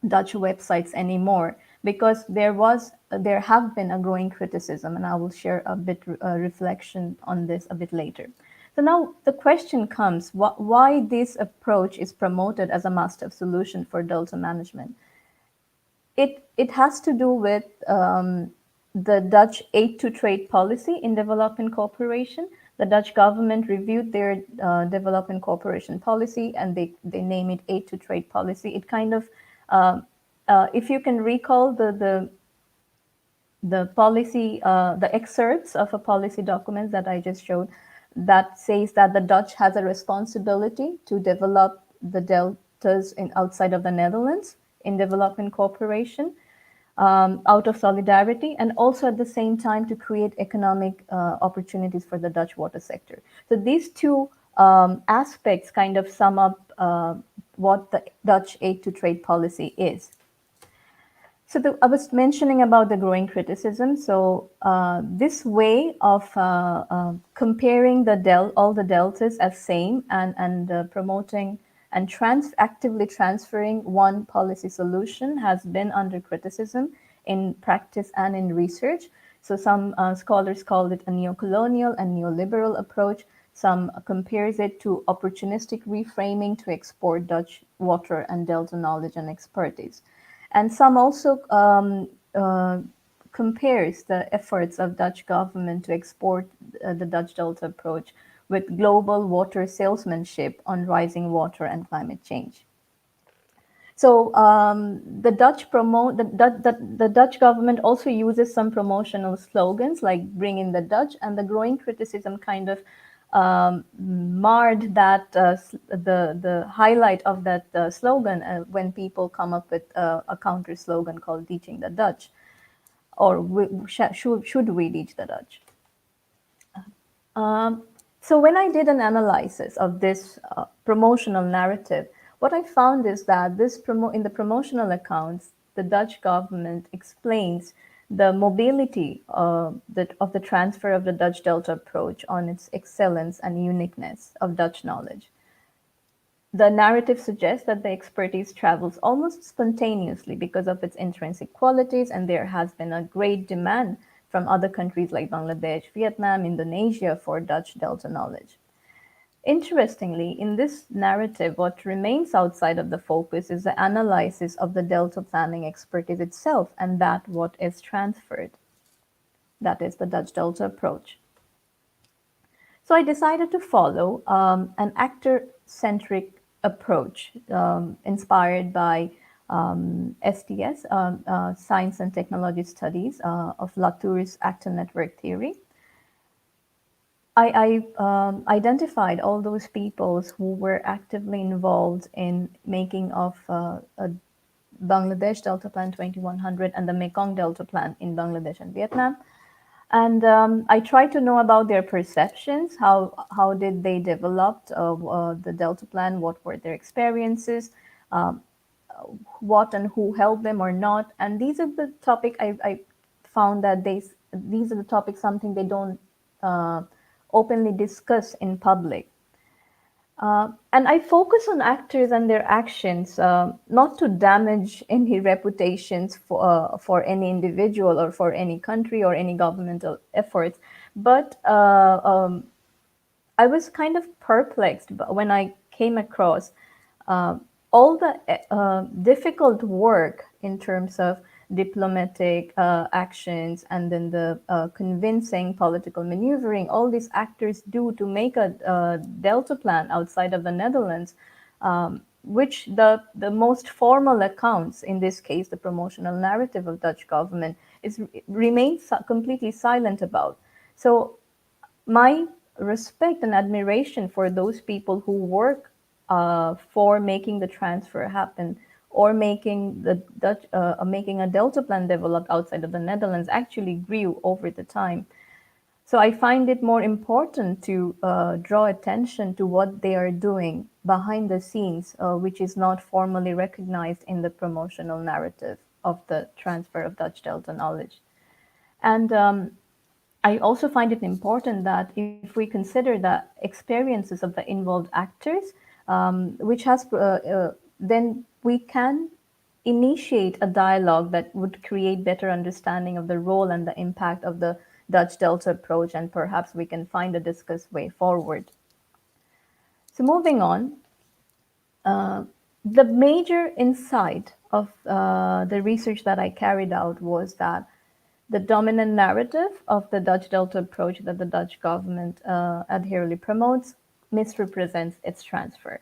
Dutch websites anymore, because there have been a growing criticism, and I will share a bit reflection on this a bit later. So now the question comes, why this approach is promoted as a must-have solution for delta management? It has to do with the Dutch aid to trade policy in development cooperation. The Dutch government reviewed their development cooperation policy, and they name it aid to trade policy. It kind of, if you can recall the policy, the excerpts of a policy document that I just showed, that says that the Dutch has a responsibility to develop the deltas outside of the Netherlands in development cooperation, out of solidarity, and also at the same time to create economic opportunities for the Dutch water sector. So these two aspects kind of sum up what the Dutch aid to trade policy is. So I was mentioning about the growing criticism. So this way of comparing all the deltas as same and promoting and actively transferring one policy solution has been under criticism in practice and in research. So some scholars call it a neocolonial and neoliberal approach. Some compares it to opportunistic reframing to export Dutch water and delta knowledge and expertise. And some also compares the efforts of Dutch government to export the Dutch Delta approach with global water salesmanship on rising water and climate change. So the Dutch government also uses some promotional slogans like "Bring in the Dutch," and the growing criticism kind of marred that the highlight of that slogan when people come up with a counter slogan called "Teaching the Dutch," or should we teach the Dutch? So when I did an analysis of this promotional narrative, what I found is that in the promotional accounts, the Dutch government explains the mobility of the transfer of the Dutch Delta approach on its excellence and uniqueness of Dutch knowledge. The narrative suggests that the expertise travels almost spontaneously because of its intrinsic qualities, and there has been a great demand from other countries like Bangladesh, Vietnam, Indonesia for Dutch Delta knowledge. Interestingly, in this narrative, what remains outside of the focus is the analysis of the Delta planning expertise itself and what is transferred. That is the Dutch Delta approach. So I decided to follow an actor-centric approach inspired by STS, Science and Technology Studies of Latour's actor network theory. I identified all those people who were actively involved in making of Bangladesh Delta Plan 2100 and the Mekong Delta Plan in Bangladesh and Vietnam. And I tried to know about their perceptions, how did they develop the Delta Plan, what were their experiences, what and who helped them or not. And these are the topic I found that these are the topics, something they don't openly discuss in public. And I focus on actors and their actions, not to damage any reputations for any individual or for any country or any governmental efforts, but I was kind of perplexed when I came across uh, all the difficult work in terms of diplomatic actions and then the convincing political maneuvering all these actors do to make a Delta plan outside of the Netherlands, which the most formal accounts, in this case the promotional narrative of Dutch government, is remains completely silent about. So my respect and admiration for those people who work for making the transfer happen or making the Dutch, making a Delta plan developed outside of the Netherlands actually grew over the time. So I find it more important to draw attention to what they are doing behind the scenes, which is not formally recognized in the promotional narrative of the transfer of Dutch Delta knowledge. And I also find it important that if we consider the experiences of the involved actors, which has then we can initiate a dialogue that would create better understanding of the role and the impact of the Dutch Delta approach, and perhaps we can find a discussed way forward. So moving on, the major insight of the research that I carried out was that the dominant narrative of the Dutch Delta approach that the Dutch government adherently promotes misrepresents its transfer.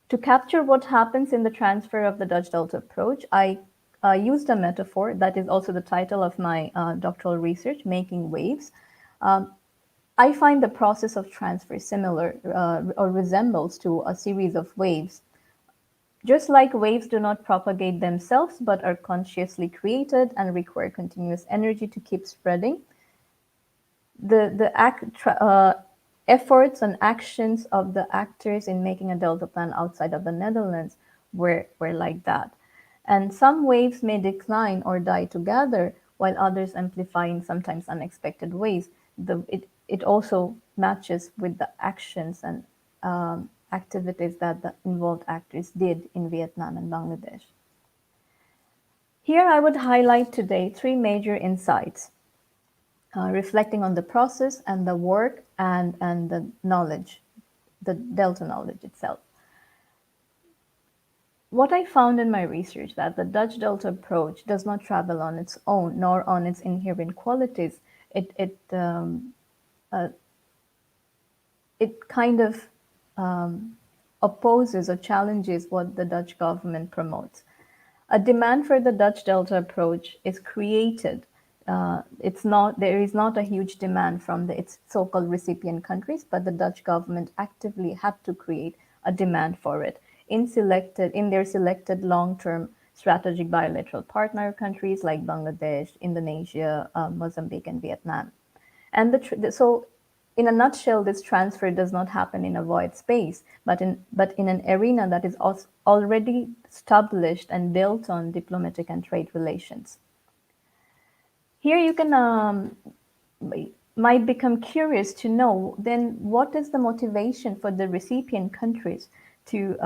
To capture what happens in the transfer of the Dutch Delta approach, I used a metaphor that is also the title of my doctoral research, Making Waves. I find the process of transfer similar or resembles to a series of waves. Just like waves do not propagate themselves but are consciously created and require continuous energy to keep spreading, the efforts and actions of the actors in making a Delta plan outside of the Netherlands were like that. And some waves may decline or die together, while others amplify in sometimes unexpected ways. It also matches with the actions and activities that the involved actors did in Vietnam and Bangladesh. Here I would highlight today three major insights, reflecting on the process and the work and the knowledge, the Delta knowledge itself. What I found in my research that the Dutch Delta approach does not travel on its own, nor on its inherent qualities. It kind of opposes or challenges what the Dutch government promotes. A demand for the Dutch Delta approach is created. There is not a huge demand from its so-called recipient countries, but the Dutch government actively had to create a demand for it in their selected long-term strategic bilateral partner countries like Bangladesh, Indonesia, Mozambique, and Vietnam. And so, in a nutshell, this transfer does not happen in a void space, but in an arena that is already established and built on diplomatic and trade relations. Here you can might become curious to know then what is the motivation for the recipient countries to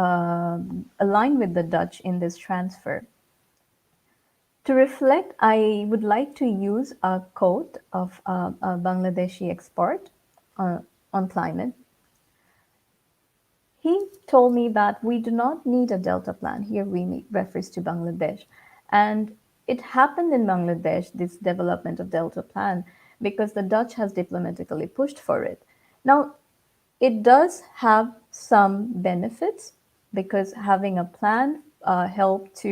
align with the Dutch in this transfer. To reflect, I would like to use a quote of a Bangladeshi expert on climate. He told me that we do not need a Delta plan. Here we refers to Bangladesh. And it happened in Bangladesh, this development of Delta plan, because the Dutch has diplomatically pushed for it. Now, it does have some benefits because having a plan helps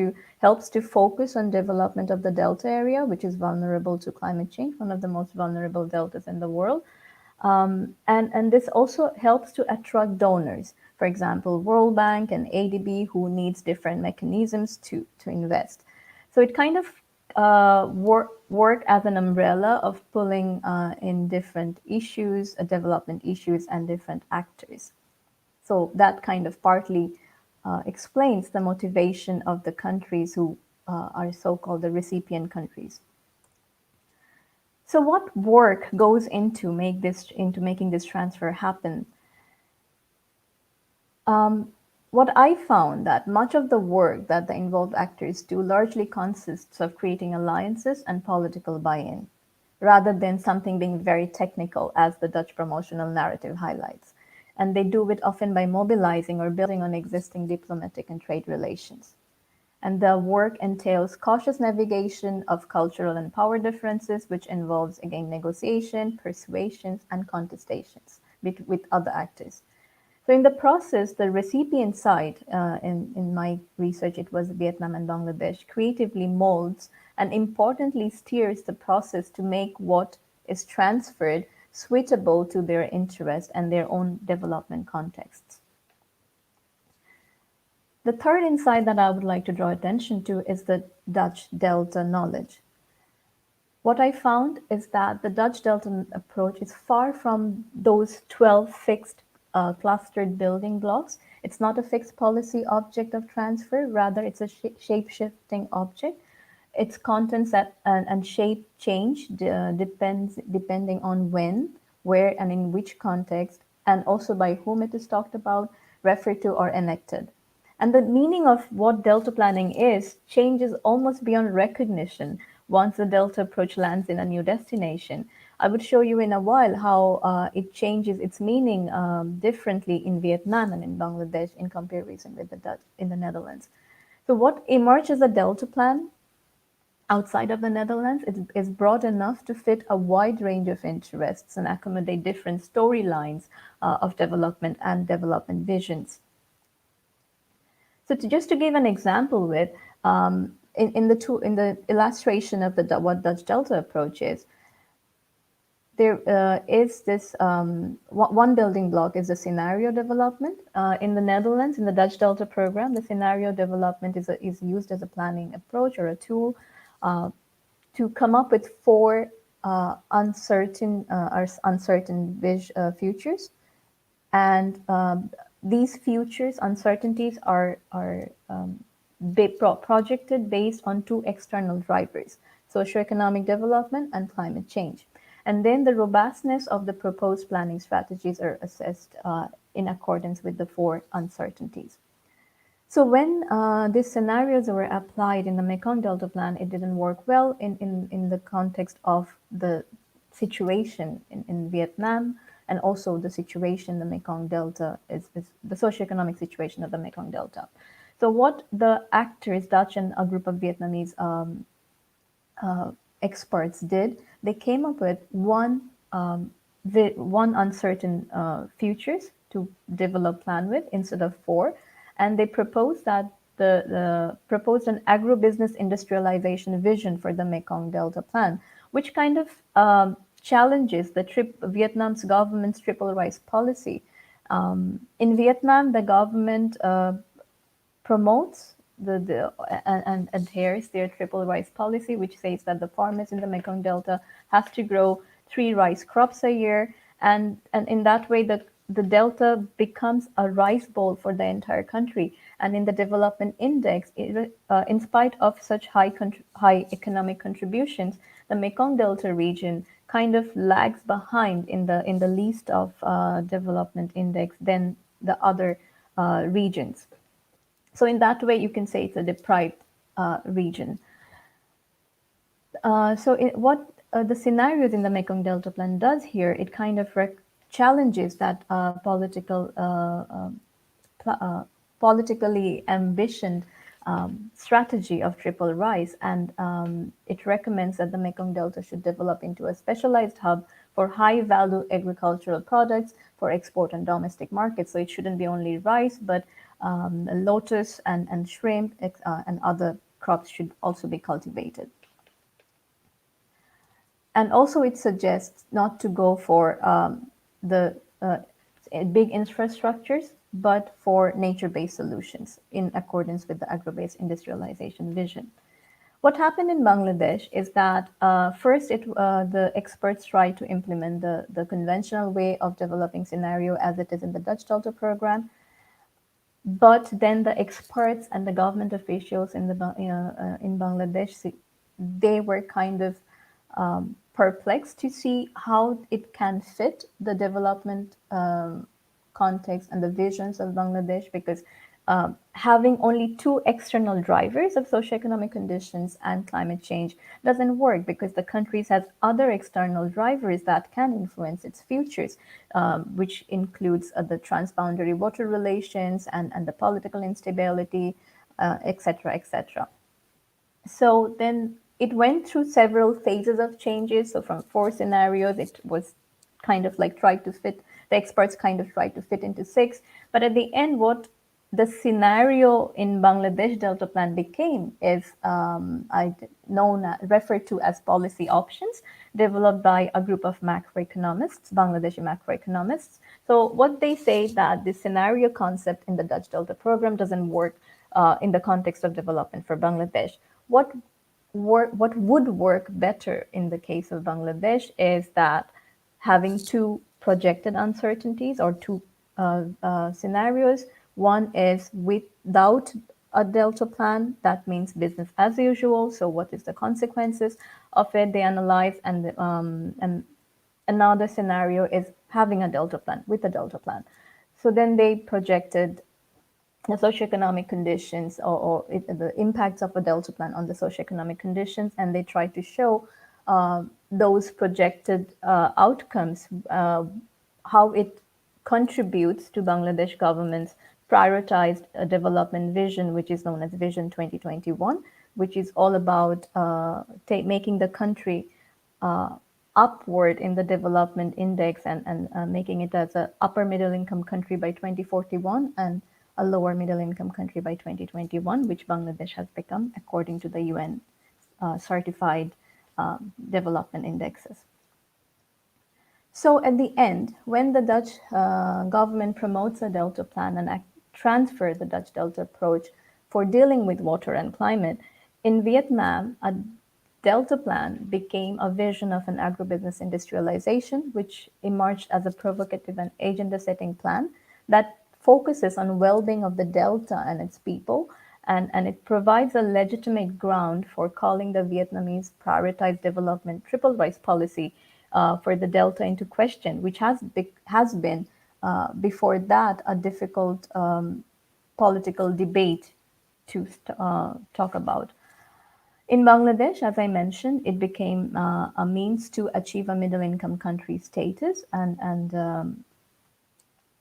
to focus on development of the Delta area, which is vulnerable to climate change, one of the most vulnerable deltas in the world. And this also helps to attract donors, for example, World Bank and ADB, who needs different mechanisms to invest. So it kind of work as an umbrella of pulling in different issues, development issues, and different actors. So that kind of partly explains the motivation of the countries who are so-called the recipient countries. So what work goes into making this transfer happen? What I found that much of the work that the involved actors do largely consists of creating alliances and political buy-in, rather than something being very technical, as the Dutch promotional narrative highlights. And they do it often by mobilizing or building on existing diplomatic and trade relations. And the work entails cautious navigation of cultural and power differences, which involves, again, negotiation, persuasions, and contestations with other actors. So in the process, the recipient side, in my research, it was Vietnam and Bangladesh, creatively molds and importantly steers the process to make what is transferred suitable to their interest and their own development contexts. The third insight that I would like to draw attention to is the Dutch Delta knowledge. What I found is that the Dutch Delta approach is far from those 12 fixed clustered building blocks. It's not a fixed policy object of transfer, rather it's a shape-shifting object. Its contents and shape change depending on when, where, and in which context, and also by whom it is talked about, referred to, or enacted. And the meaning of what delta planning is changes almost beyond recognition once the delta approach lands in a new destination. I would show you in a while how it changes its meaning differently in Vietnam and in Bangladesh in comparison with the Dutch in the Netherlands. So what emerged as a delta plan outside of the Netherlands is broad enough to fit a wide range of interests and accommodate different storylines of development and development visions. So just to give an example with, in the illustration of what Dutch Delta approach is, there is this one building block is the scenario development. In the Netherlands, in the Dutch Delta program, the scenario development is used as a planning approach or a tool to come up with four uncertain futures, and these futures uncertainties are projected based on two external drivers: socioeconomic development and climate change. And then the robustness of the proposed planning strategies are assessed in accordance with the four uncertainties. So when these scenarios were applied in the Mekong Delta Plan, it didn't work well in the context of the situation in Vietnam, and also the situation in the Mekong Delta is the socioeconomic situation of the Mekong Delta. So what the actors, Dutch and a group of Vietnamese experts did, they came up with one uncertain futures to develop plan with instead of four, and they proposed that proposed an agribusiness industrialization vision for the Mekong Delta plan, which kind of challenges Vietnam's government's triple rice policy. In Vietnam, the government promotes and adheres their triple rice policy, which says that the farmers in the Mekong Delta have to grow 3 rice crops a year, and in that way the delta becomes a rice bowl for the entire country. And in the development index, in spite of such high economic contributions, the Mekong Delta region kind of lags behind in the list of development index than the other regions. So in that way, you can say it's a deprived region. What the scenarios in the Mekong Delta Plan does here, it kind of challenges that politically ambitioned strategy of triple rice, and it recommends that the Mekong Delta should develop into a specialized hub for high-value agricultural products for export and domestic markets. So it shouldn't be only rice, but lotus and shrimp and other crops should also be cultivated. And also it suggests not to go for the big infrastructures, but for nature-based solutions in accordance with the agro-based industrialization vision. What happened in Bangladesh is that first the experts tried to implement the conventional way of developing scenario as it is in the Dutch Delta program, but then the experts and the government officials in Bangladesh, they were kind of perplexed to see how it can fit the development context and the visions of Bangladesh, because having only two external drivers of socioeconomic conditions and climate change doesn't work, because the country has other external drivers that can influence its futures, which includes the transboundary water relations and the political instability, etc., etc. So then it went through several phases of changes. So from four scenarios, it was kind of like tried to fit, the experts kind of tried to fit into six. But at the end, what the scenario in Bangladesh Delta Plan became is referred to as policy options, developed by a group of macroeconomists, Bangladeshi macroeconomists. So what they say that the scenario concept in the Dutch Delta program doesn't work in the context of development for Bangladesh. What would work better in the case of Bangladesh is that having two projected uncertainties or two scenarios. One is without a Delta plan, that means business as usual. So what is the consequences of it? They analyze, and another scenario is having a Delta plan, with a Delta plan. So then they projected the socioeconomic conditions, the impacts of a Delta plan on the socioeconomic conditions, and they try to show those projected outcomes, how it contributes to Bangladesh government's prioritized development vision, which is known as Vision 2021, which is all about making the country upward in the development index, and making it as an upper middle income country by 2041 and a lower middle income country by 2021, which Bangladesh has become according to the UN certified development indexes. So at the end, when the Dutch government promotes a Delta plan and transfer the Dutch Delta approach for dealing with water and climate, in Vietnam, a Delta plan became a vision of an agribusiness industrialization, which emerged as a provocative and agenda-setting plan that focuses on well-being of the Delta and its people, and it provides a legitimate ground for calling the Vietnamese prioritized development triple rice policy for the Delta into question, which has been before that a difficult political debate to talk about. In Bangladesh, as I mentioned, it became a means to achieve a middle-income country status, and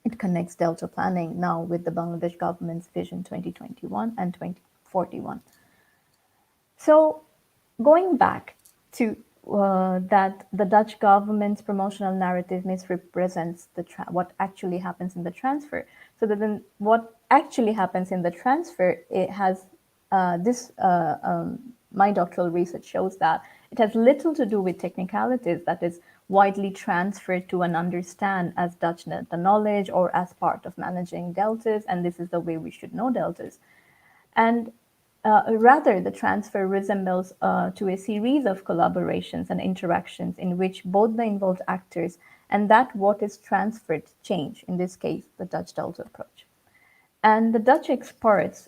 it connects Delta planning now with the Bangladesh government's Vision 2021 and 2041. So going back to that the Dutch government's promotional narrative misrepresents what actually happens in the transfer. So that then what actually happens in the transfer, it has my doctoral research shows that it has little to do with technicalities that is widely transferred to and understand as Dutch delta knowledge or as part of managing deltas, and this is the way we should know deltas. And rather, the transfer resembles to a series of collaborations and interactions in which both the involved actors and that what is transferred change, in this case, the Dutch Delta approach. And the Dutch experts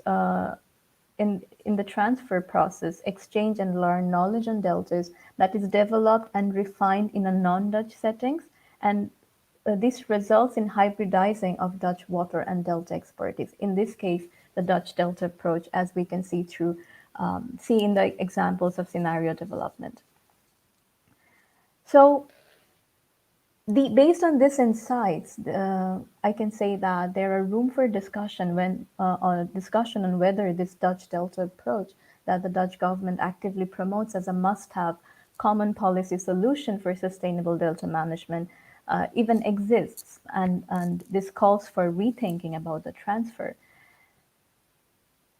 in the transfer process exchange and learn knowledge on deltas that is developed and refined in a non-Dutch settings, and this results in hybridizing of Dutch water and delta expertise. In this case, the Dutch delta approach, as we can see in the examples of scenario development. So based on these insights, I can say that there are room for discussion on whether this Dutch Delta approach that the Dutch government actively promotes as a must-have common policy solution for sustainable delta management even exists, and this calls for rethinking about the transfer.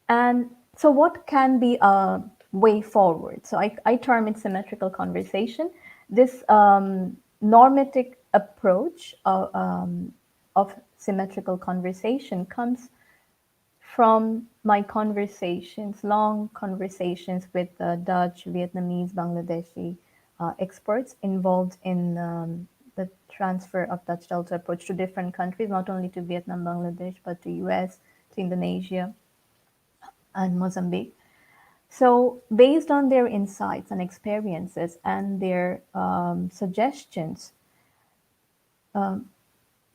And so what can be a way forward? So I term it symmetrical conversation. This normative approach of symmetrical conversation comes from my long conversations with Dutch, Vietnamese, Bangladeshi experts involved in the transfer of Dutch Delta approach to different countries, not only to Vietnam, Bangladesh, but to US, to Indonesia, and Mozambique. So based on their insights and experiences and their suggestions,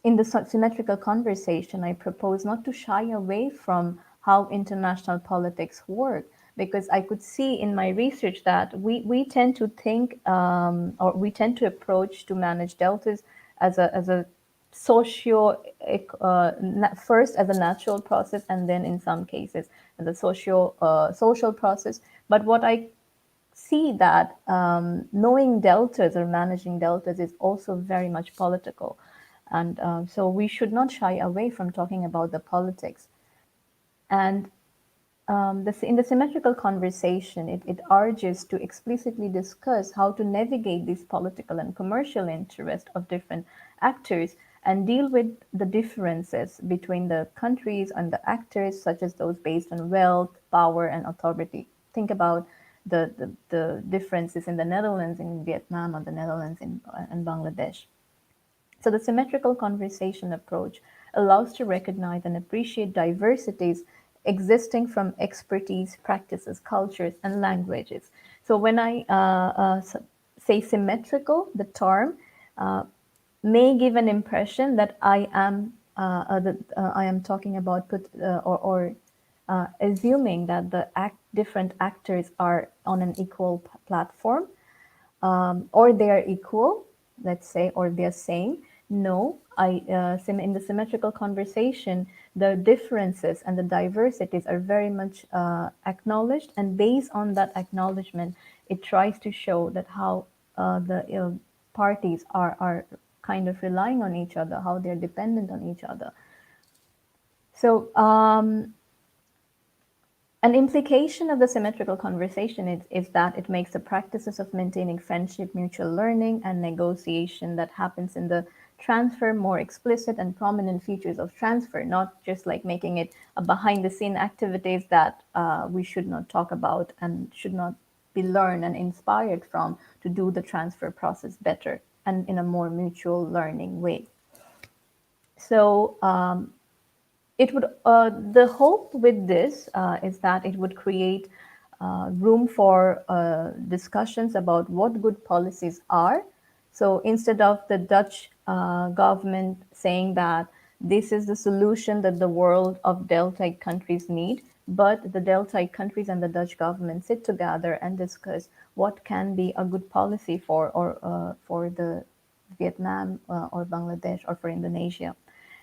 in the symmetrical conversation, I propose not to shy away from how international politics work, because I could see in my research that we tend to think or we tend to approach to manage deltas as a socio first as a natural process, and then in some cases as a social process. But what I see that knowing deltas or managing deltas is also very much political. And so we should not shy away from talking about the politics. And in the symmetrical conversation, it urges to explicitly discuss how to navigate these political and commercial interests of different actors and deal with the differences between the countries and the actors, such as those based on wealth, power, and authority. Think about the differences in the Netherlands, in Vietnam, or the Netherlands in Bangladesh. So the symmetrical conversation approach allows to recognize and appreciate diversities existing from expertise, practices, cultures, and languages. So when I say symmetrical, the term may give an impression that I am talking about assuming that the different actors are on an equal platform, or they are equal, let's say, or they're same. No, in the symmetrical conversation, the differences and the diversities are very much acknowledged, and based on that acknowledgement, it tries to show that how the parties are kind of relying on each other, how they're dependent on each other. So an implication of the symmetrical conversation is that it makes the practices of maintaining friendship, mutual learning, and negotiation that happens in the transfer more explicit and prominent features of transfer, not just like making it a behind the scene activities that we should not talk about and should not be learned and inspired from to do the transfer process better and in a more mutual learning way. So it would the hope with this is that it would create room for discussions about what good policies are. So instead of the Dutch government saying that this is the solution that the world of deltaic countries need, but the deltaic countries and the Dutch government sit together and discuss what can be a good policy for the Vietnam or Bangladesh or for Indonesia.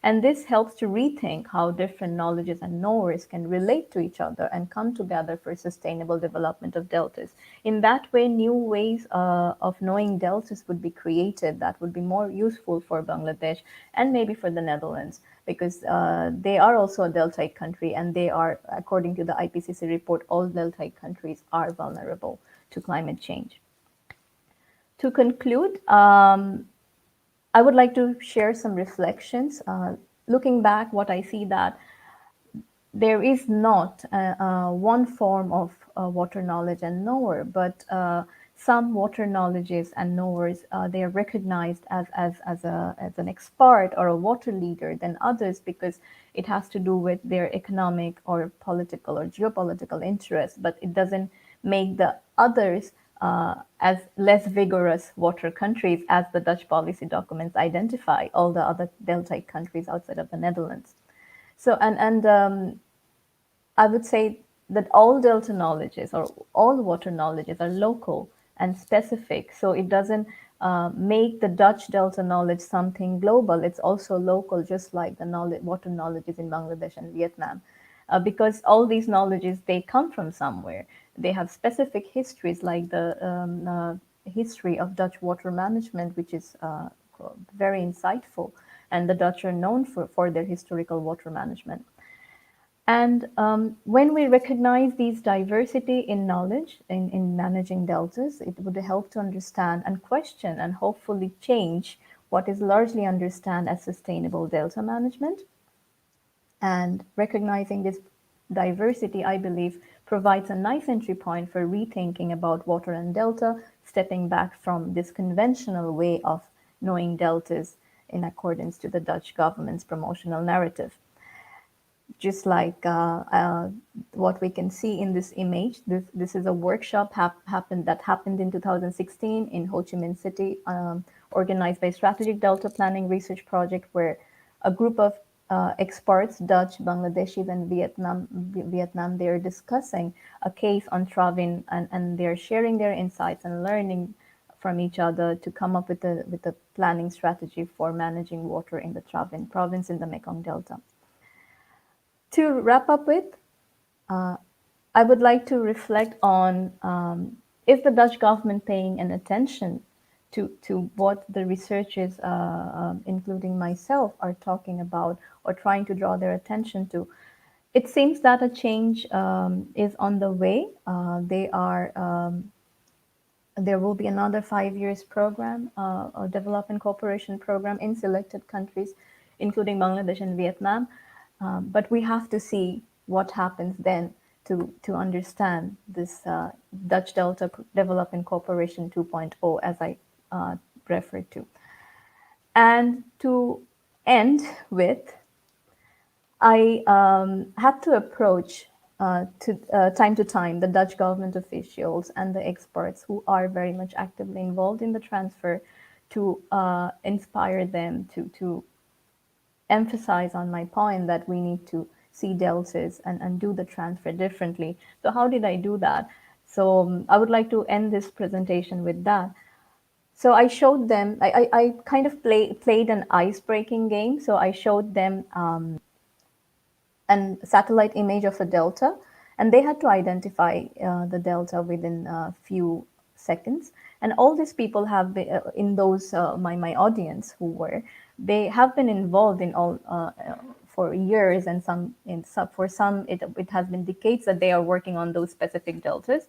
And this helps to rethink how different knowledges and knowers can relate to each other and come together for sustainable development of deltas. In that way, new ways of knowing deltas would be created that would be more useful for Bangladesh and maybe for the Netherlands, because they are also a deltaic country, and they are, according to the IPCC report, all deltaic countries are vulnerable to climate change. To conclude, I would like to share some reflections. Looking back, what I see that there is not one form of water knowledge and knower, but some water knowledges and knowers, they are recognized as an expert or a water leader than others, because it has to do with their economic or political or geopolitical interests, but it doesn't make the others as less vigorous water countries, as the Dutch policy documents identify all the other deltaic countries outside of the Netherlands. So, I would say that all delta knowledges or all water knowledges are local and specific. So it doesn't make the Dutch delta knowledge something global. It's also local, just like the water knowledges in Bangladesh and Vietnam. Because all these knowledges, they come from somewhere. They have specific histories, like the history of Dutch water management, which is very insightful. And the Dutch are known for their historical water management. And when we recognize these diversity in knowledge in managing deltas, it would help to understand and question and hopefully change what is largely understood as sustainable delta management. And recognizing this diversity, I believe, provides a nice entry point for rethinking about water and delta, stepping back from this conventional way of knowing deltas in accordance to the Dutch government's promotional narrative. Just like what we can see in this image, this is a workshop that happened in 2016 in Ho Chi Minh City, organized by Strategic Delta Planning Research Project, where a group of experts, Dutch, Bangladeshis, and Vietnam, they are discussing a case on Travin, and they're sharing their insights and learning from each other to come up with a planning strategy for managing water in the Travin province in the Mekong Delta. To wrap up with, I would like to reflect on is the Dutch government paying an attention to what the researchers, including myself, are talking about or trying to draw their attention to. It seems that a change is on the way. There will be another 5 years program, a development cooperation program in selected countries, including Bangladesh and Vietnam. But we have to see what happens then to understand this Dutch Delta Development Cooperation 2.0, as I referred to. And to end with, I had to approach time to time the Dutch government officials and the experts who are very much actively involved in the transfer to inspire them to emphasize on my point that we need to see deltas and do the transfer differently. So how did I do that? So I would like to end this presentation with that. So I showed them, I kind of played an ice-breaking game. So I showed them a satellite image of a delta, and they had to identify the delta within a few seconds. And all these people have been in those my audience they have been involved in all for years, and for some it has been decades that they are working on those specific deltas.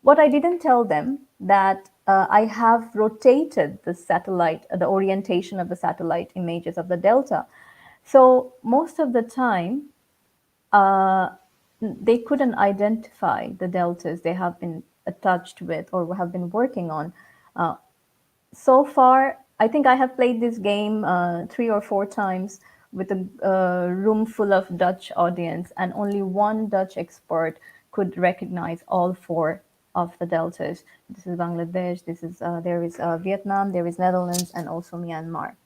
What I didn't tell them that I have rotated the orientation of the satellite images of the delta. So most of the time, they couldn't identify the deltas they have been touched with or have been working on. So far, I think I have played this game 3 or 4 times with a room full of Dutch audience, and only one Dutch expert could recognize all 4 of the deltas. This is Bangladesh, there is Vietnam, there is Netherlands, and also Myanmar.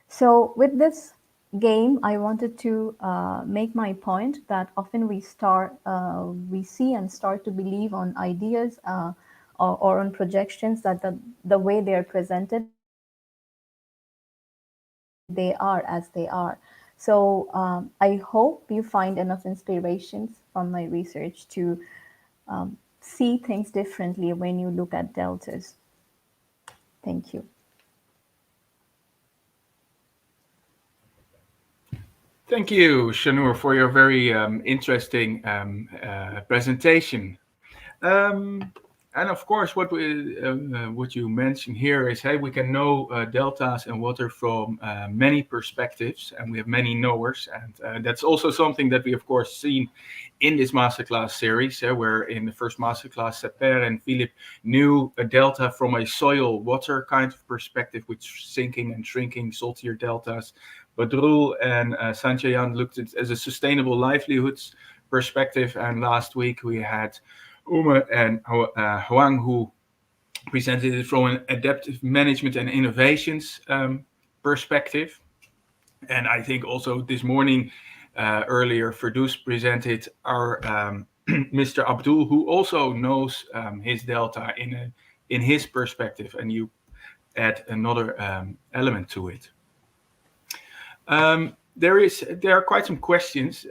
So with this game, I wanted to make my point that often we see and start to believe on ideas or on projections that the way they are presented, they are as they are. So I hope you find enough inspirations from my research to see things differently when you look at deltas. Thank you. Thank you, Shahnoor, for your very interesting presentation. And of course, what you mentioned here is, hey, we can know deltas and water from many perspectives, and we have many knowers, and that's also something that we, of course, seen in this masterclass series, where in the first masterclass, Seper and Philip knew a delta from a soil-water kind of perspective, with sinking and shrinking saltier deltas. But Roel and Sanchayan looked at it as a sustainable livelihoods perspective, and last week we had Ume and Huang, who presented it from an adaptive management and innovations perspective. And I think also this morning, earlier, Ferdous presented our Mr. Abdul, who also knows his delta in his perspective, and you add another element to it. There are quite some questions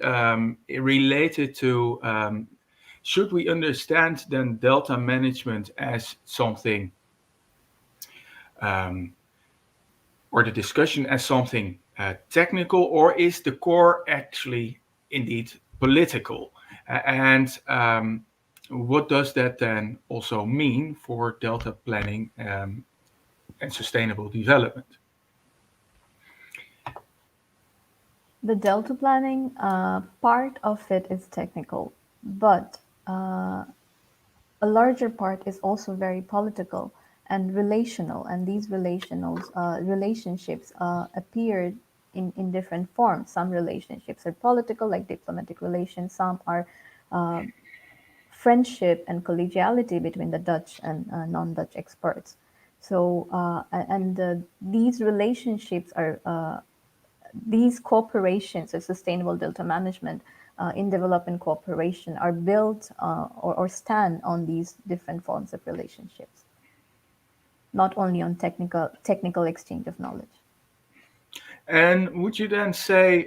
related to should we understand then delta management as something, or the discussion as something technical, or is the core actually indeed political? And what does that then also mean for delta planning and sustainable development? The delta planning part of it is technical, but a larger part is also very political and relational, and these relationships appear in different forms. Some relationships are political, like diplomatic relations. Some are friendship and collegiality between the Dutch and non-Dutch experts. So, these relationships are these corporations of sustainable delta management in development cooperation are built or stand on these different forms of relationships, not only on technical exchange of knowledge. And would you then say,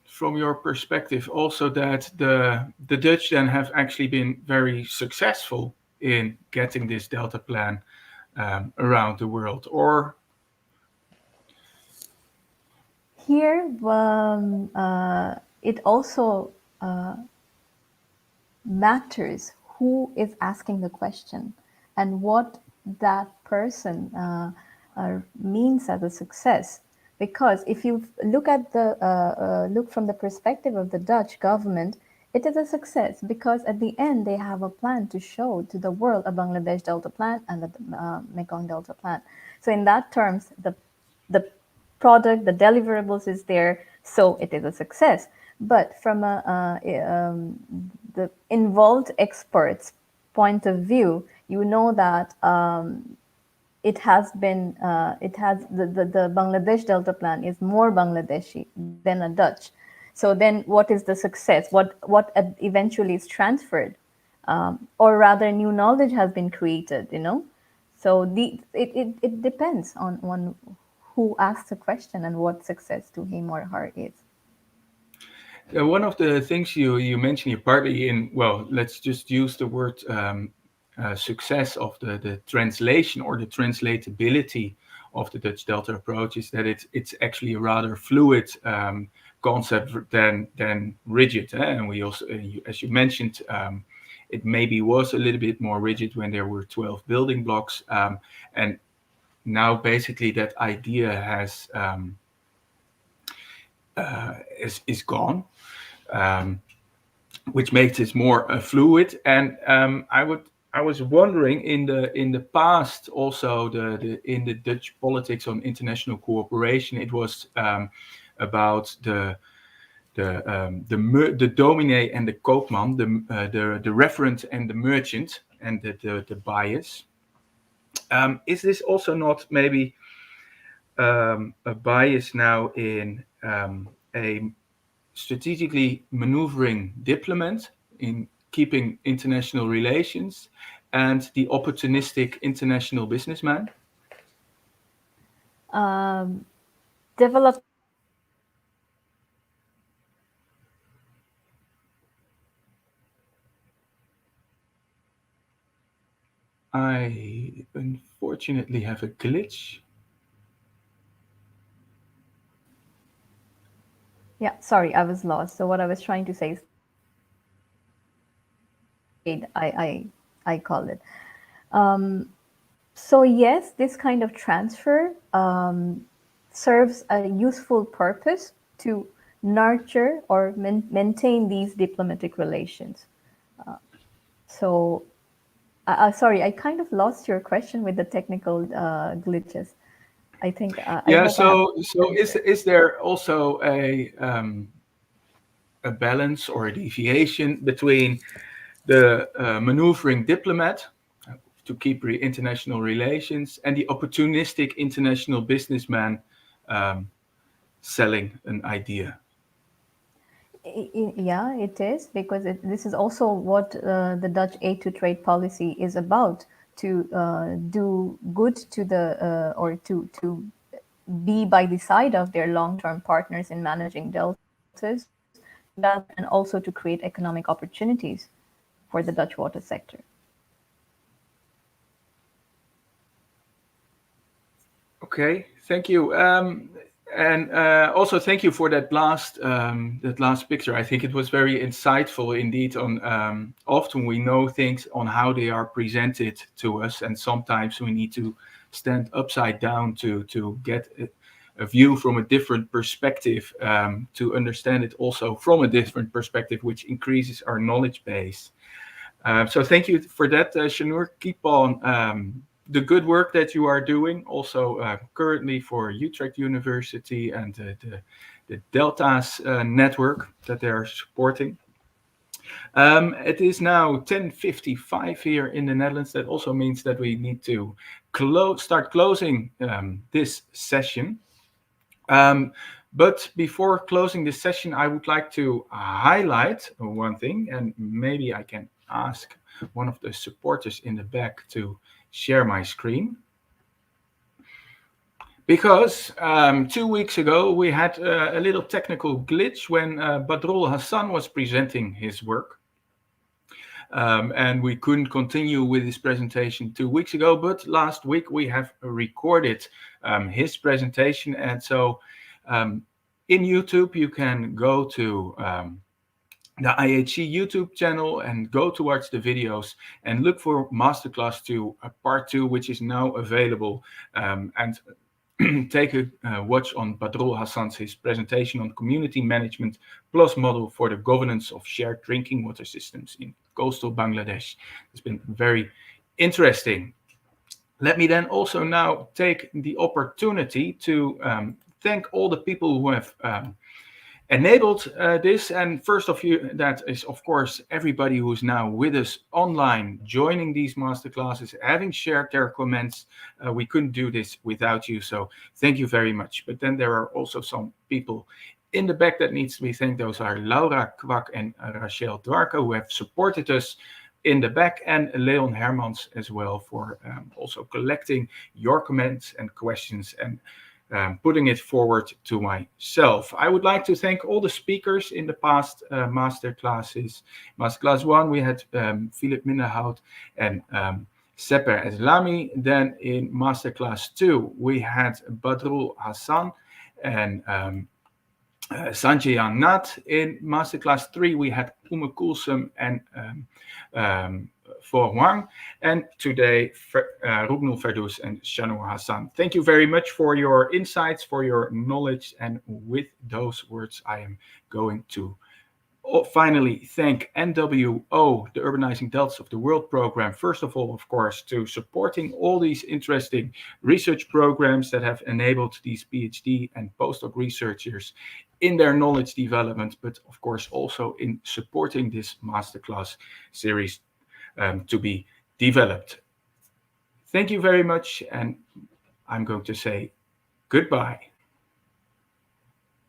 from your perspective, also that the Dutch then have actually been very successful in getting this Delta plan around the world, or? Here, it also matters who is asking the question and what that person means as a success. Because if you look at look from the perspective of the Dutch government, it is a success because at the end they have a plan to show to the world a Bangladesh Delta plan and the Mekong Delta plan. So in that terms, the product, the deliverables is there, so it is a success. But from the involved experts' point of view, you know that it has the Bangladesh Delta plan is more Bangladeshi than a Dutch. So then, what is the success? What eventually is transferred, or rather, new knowledge has been created. So it depends on who asks the question and what success to him or her is. One of the things you mentioned here, partly in, well, let's just use the word success of the translation or the translatability of the Dutch Delta approach, is that it's actually a rather fluid concept than rigid. And we also, as you mentioned, it maybe was a little bit more rigid when there were 12 building blocks, and now basically that idea is gone, which makes it more fluid. And I was wondering, in the past also, in the Dutch politics on international cooperation, it was about the dominee and the koopman, the referent and the merchant, and the bias. Is this also not maybe a bias now in a strategically maneuvering diplomat in keeping international relations and the opportunistic international businessman? Development I unfortunately have a glitch. Yeah, sorry, I was lost. So what I was trying to say is, I call it. So yes, this kind of transfer serves a useful purpose to nurture or maintain these diplomatic relations. So, sorry, I kind of lost your question with the technical glitches. I think I Yeah. hope I have So is there also a balance or a deviation between the maneuvering diplomat to keep international relations and the opportunistic international businessman selling an idea? Yeah, it is, because this is also what the Dutch aid to trade policy is about, to do good to or to be by the side of their long-term partners in managing deltas, rather, and also to create economic opportunities for the Dutch water sector. Okay, thank you. And also thank you for that last picture. I think it was very insightful indeed. On often we know things on how they are presented to us, and sometimes we need to stand upside down to get a view from a different perspective, to understand it also from a different perspective, which increases our knowledge base. So thank you for that, Shahnoor. Keep on the good work that you are doing, also currently for Utrecht University and the Deltas network that they are supporting. It is now 10:55 here in the Netherlands. That also means that we need to start closing this session. But before closing this session, I would like to highlight one thing, and maybe I can ask one of the supporters in the back to share my screen. Because 2 weeks ago we had a little technical glitch when Badrul Hassan was presenting his work. And we couldn't continue with his presentation 2 weeks ago, but last week we have recorded his presentation. And so in YouTube, you can go to the IHE YouTube channel and go towards the videos and look for Masterclass 2, part 2, which is now available. And take a watch on Badrul Hassan's his presentation on community management plus model for the governance of shared drinking water systems in coastal Bangladesh. It's been very interesting. Let me then also now take the opportunity to thank all the people who have enabled this. And first of you, that is of course everybody who's now with us online, joining these masterclasses, having shared their comments. We couldn't do this without you, so thank you very much. But then there are also some people in the back that needs to be thanked. Those are Laura Kwak and Rachel Dwarka, who have supported us in the back, and Leon Hermans as well for also collecting your comments and questions and putting it forward to myself. I would like to thank all the speakers in the past masterclasses. Masterclass 1, we had Philip Minderhout and Seper Eslami. Then in Masterclass 2, we had Badrul Hassan and Sanjay Nat. In Masterclass 3, we had Ume Kulsum and For Huang, and today Ruknul Ferdous and Shahnoor Hasan. Thank you very much for your insights, for your knowledge, and with those words I am going to finally thank NWO, the Urbanizing Deltas of the World program, first of all, of course, to supporting all these interesting research programs that have enabled these PhD and postdoc researchers in their knowledge development, but of course also in supporting this masterclass series to be developed. Thank you very much, and I'm going to say goodbye.